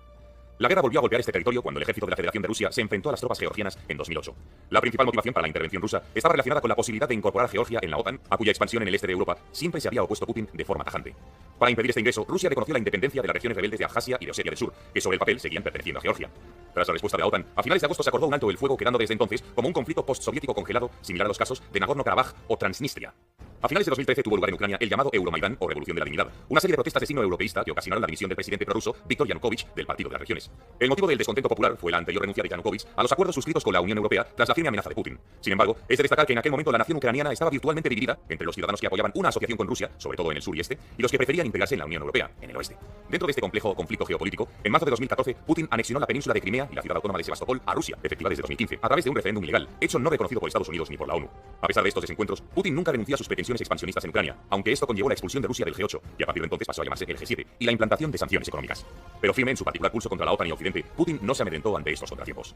La guerra volvió a golpear este territorio cuando el ejército de la Federación de Rusia se enfrentó a las tropas georgianas en 2008. La principal motivación para la intervención rusa estaba relacionada con la posibilidad de incorporar a Georgia en la OTAN, a cuya expansión en el este de Europa siempre se había opuesto Putin de forma tajante. Para impedir este ingreso, Rusia reconoció la independencia de las regiones rebeldes de Abjasia y de Osetia del Sur, que sobre el papel seguían perteneciendo a Georgia. Tras la respuesta de la OTAN, a finales de agosto se acordó un alto el fuego, quedando desde entonces como un conflicto postsoviético congelado, similar a los casos de Nagorno-Karabaj o Transnistria. A finales de 2013 tuvo lugar en Ucrania el llamado Euromaidán o Revolución de la Dignidad, una serie de protestas de signo europeísta que ocasionaron la dimisión del presidente prorruso Viktor Yanukovych del Partido de las Regiones. El motivo del descontento popular fue la anterior renuncia de Yanukovych a los acuerdos suscritos con la Unión Europea tras la firme amenaza de Putin. Sin embargo, es de destacar que en aquel momento la nación ucraniana estaba virtualmente dividida entre los ciudadanos que apoyaban una asociación con Rusia, sobre todo en el sur y este, y los que preferían integrarse en la Unión Europea, en el oeste. Dentro de este complejo conflicto geopolítico, en marzo de 2014, Putin anexionó la península de Crimea y la ciudad autónoma de Sebastopol a Rusia, efectiva desde 2015, a través de un referéndum ilegal, hecho no reconocido por Estados Unidos ni por la ONU. A pesar de estos desencuentros, Putin nunca renunció a sus pretensiones expansionistas en Ucrania, aunque esto conllevó la expulsión de Rusia del G8, y a partir de entonces pasó a llamarse el G7, y la implantación de sanciones económicas. Pero firme en su particular pulso contra la OTAN y Occidente, Putin no se amedrentó ante estos contratiempos.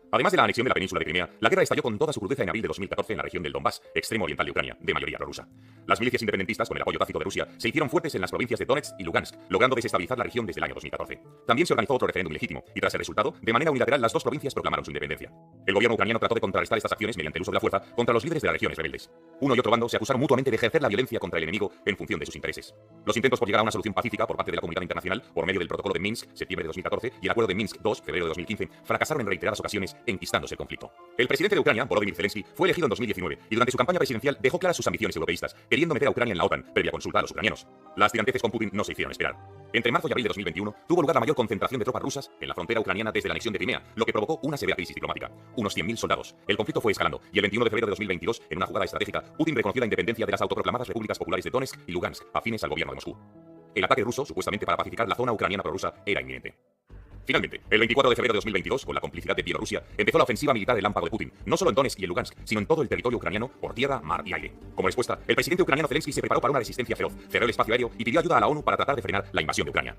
Además de la anexión de la península de Crimea, la guerra estalló con toda su crudeza en abril de 2014 en la región del Donbass, extremo oriental de Ucrania, de mayoría prorrusa. Las milicias independentistas, con el apoyo tácito de Rusia, se hicieron fuertes en las provincias de Donetsk y Lugansk, logrando desestabilizar la región desde el año 2014. También se organizó otro referéndum ilegítimo, y tras el resultado, de manera unilateral, las dos provincias proclamaron su independencia. El gobierno ucraniano trató de contrarrestar estas acciones mediante el uso de la fuerza contra los líderes de las regiones rebeldes. Uno y otro bando se acusaron mutuamente de ejercer la violencia contra el enemigo en función de sus intereses. Los intentos por llegar a una solución pacífica por parte de la comunidad internacional, por medio del Protocolo de Minsk, septiembre de 2014, y el Acuerdo de Minsk II, febrero de 2015, fracasaron en reiteradas ocasiones, enquistándose el conflicto. El presidente de Ucrania, Volodymyr Zelensky, fue elegido en 2019 y durante su campaña presidencial dejó claras sus ambiciones europeístas, queriendo meter a Ucrania en la OTAN, previa consulta a los ucranianos. Las tiranteces con Putin no se hicieron esperar. Entre marzo y abril de 2021 tuvo lugar la mayor concentración de tropas rusas en la frontera ucraniana desde la anexión de Crimea, lo que provocó una severa crisis diplomática. Unos 100.000 soldados. El conflicto fue escalando y el 21 de febrero de 2022, en una jugada estratégica, Putin reconoció la independencia de las autoproclamadas repúblicas populares de Donetsk y Lugansk, afines al gobierno de Moscú. El ataque ruso, supuestamente para pacificar la zona ucraniana prorrusa, era inminente. Finalmente, el 24 de febrero de 2022, con la complicidad de Bielorrusia, empezó la ofensiva militar relámpago de Putin, no solo en Donetsk y en Lugansk, sino en todo el territorio ucraniano por tierra, mar y aire. Como respuesta, el presidente ucraniano Zelensky se preparó para una resistencia feroz, cerró el espacio aéreo y pidió ayuda a la ONU para tratar de frenar la invasión de Ucrania.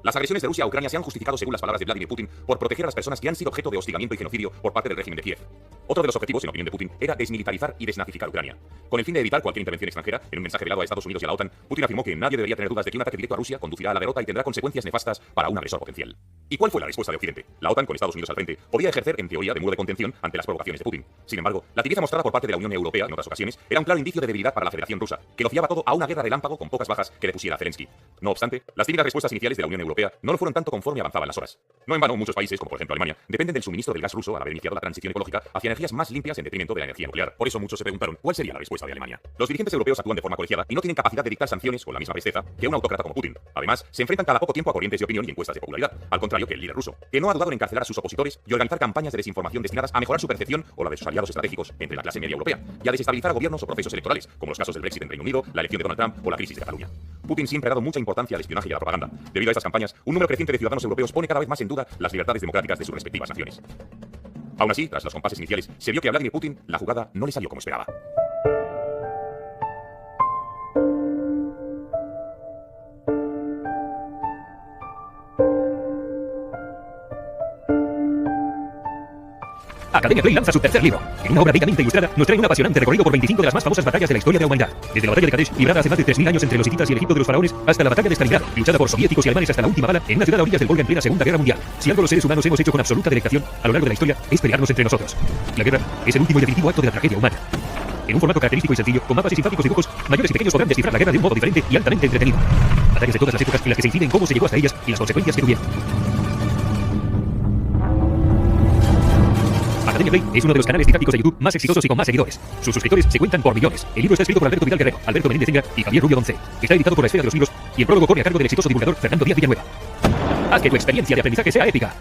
Las agresiones de Rusia a Ucrania se han justificado, según las palabras de Vladimir Putin, por proteger a las personas que han sido objeto de hostigamiento y genocidio por parte del régimen de Kiev. Otro de los objetivos, en opinión de Putin, era desmilitarizar y desnazificar Ucrania. Con el fin de evitar cualquier intervención extranjera, en un mensaje velado a Estados Unidos y a la OTAN, Putin afirmó que nadie debería tener dudas de que un ataque directo a Rusia conducirá a la derrota y tendrá consecuencias nefastas para un agresor potencial. ¿Y cuál fue la respuesta de Occidente? La OTAN, con Estados Unidos al frente, podía ejercer, en teoría, de muro de contención ante las provocaciones de Putin. Sin embargo, la tibieza mostrada por parte de la Unión Europea en otras ocasiones era un claro indicio de debilidad para la Federación Rusa, que lo fiaba todo a una guerra relámpago con pocas bajas que le pusiera a Zelensky. No obstante, las tímicas respuestas iniciales de la Unión Europea no lo fueron tanto conforme avanzaban las horas. No en vano, muchos países, como por ejemplo Alemania, dependen del suministro del gas ruso al haber iniciado la transición ecológica hacia energías más limpias en detrimento de la energía nuclear. Por eso muchos se preguntaron cuál sería la respuesta de Alemania. Los dirigentes europeos actúan de forma colegiada y no tienen capacidad de dictar sanciones con la misma presteza que un autócrata como Putin. Además, se enfrentan cada poco tiempo a corrientes de opinión y encuestas de popularidad, al contrario que el líder ruso, que no ha dudado en encarcelar a sus opositores y organizar campañas de desinformación destinadas a mejorar su percepción o la de sus aliados estratégicos entre la clase media europea y a desestabilizar a gobiernos o procesos electorales, como los casos del Brexit en Reino Unido, la elección de Donald Trump o la crisis de Cataluña. Putin siempre ha dado mucha importancia al espionaje y a la propaganda. Debido a estas campañas, un número creciente de ciudadanos europeos pone cada vez más en duda las libertades democráticas de sus respectivas naciones. Aún así, tras los compases iniciales, se vio que a Vladimir Putin la jugada no le salió como esperaba. Academia Play lanza su tercer libro. En una obra bellamente ilustrada, nos trae un apasionante recorrido por 25 de las más famosas batallas de la historia de la humanidad. Desde la batalla de Kadesh, librada hace más de 3000 años entre los hititas y el Egipto de los faraones, hasta la batalla de Stalingrado, luchada por soviéticos y alemanes hasta la última bala en una ciudad a orillas del Volga en plena Segunda Guerra Mundial. Si algo los seres humanos hemos hecho con absoluta delectación a lo largo de la historia, es pelearnos entre nosotros. La guerra es el último y definitivo acto de la tragedia humana. En un formato característico y sencillo, con mapas y simpáticos dibujos, mayores y pequeños podrán descifrar la guerra de un modo diferente y altamente entretenido. Batallas de todas las épocas en las que se incide en cómo se llegó hasta ellas y las consecuencias que tuvieron. Academia Play es uno de los canales didácticos de YouTube más exitosos y con más seguidores. Sus suscriptores se cuentan por millones. El libro está escrito por Alberto Vidal Guerrero, Alberto Menéndez Zenga y Javier Rubio Donce. Está editado por la Esfera de los Libros y el prólogo corre a cargo del exitoso divulgador Fernando Díaz Villanueva. Haz que tu experiencia de aprendizaje sea épica.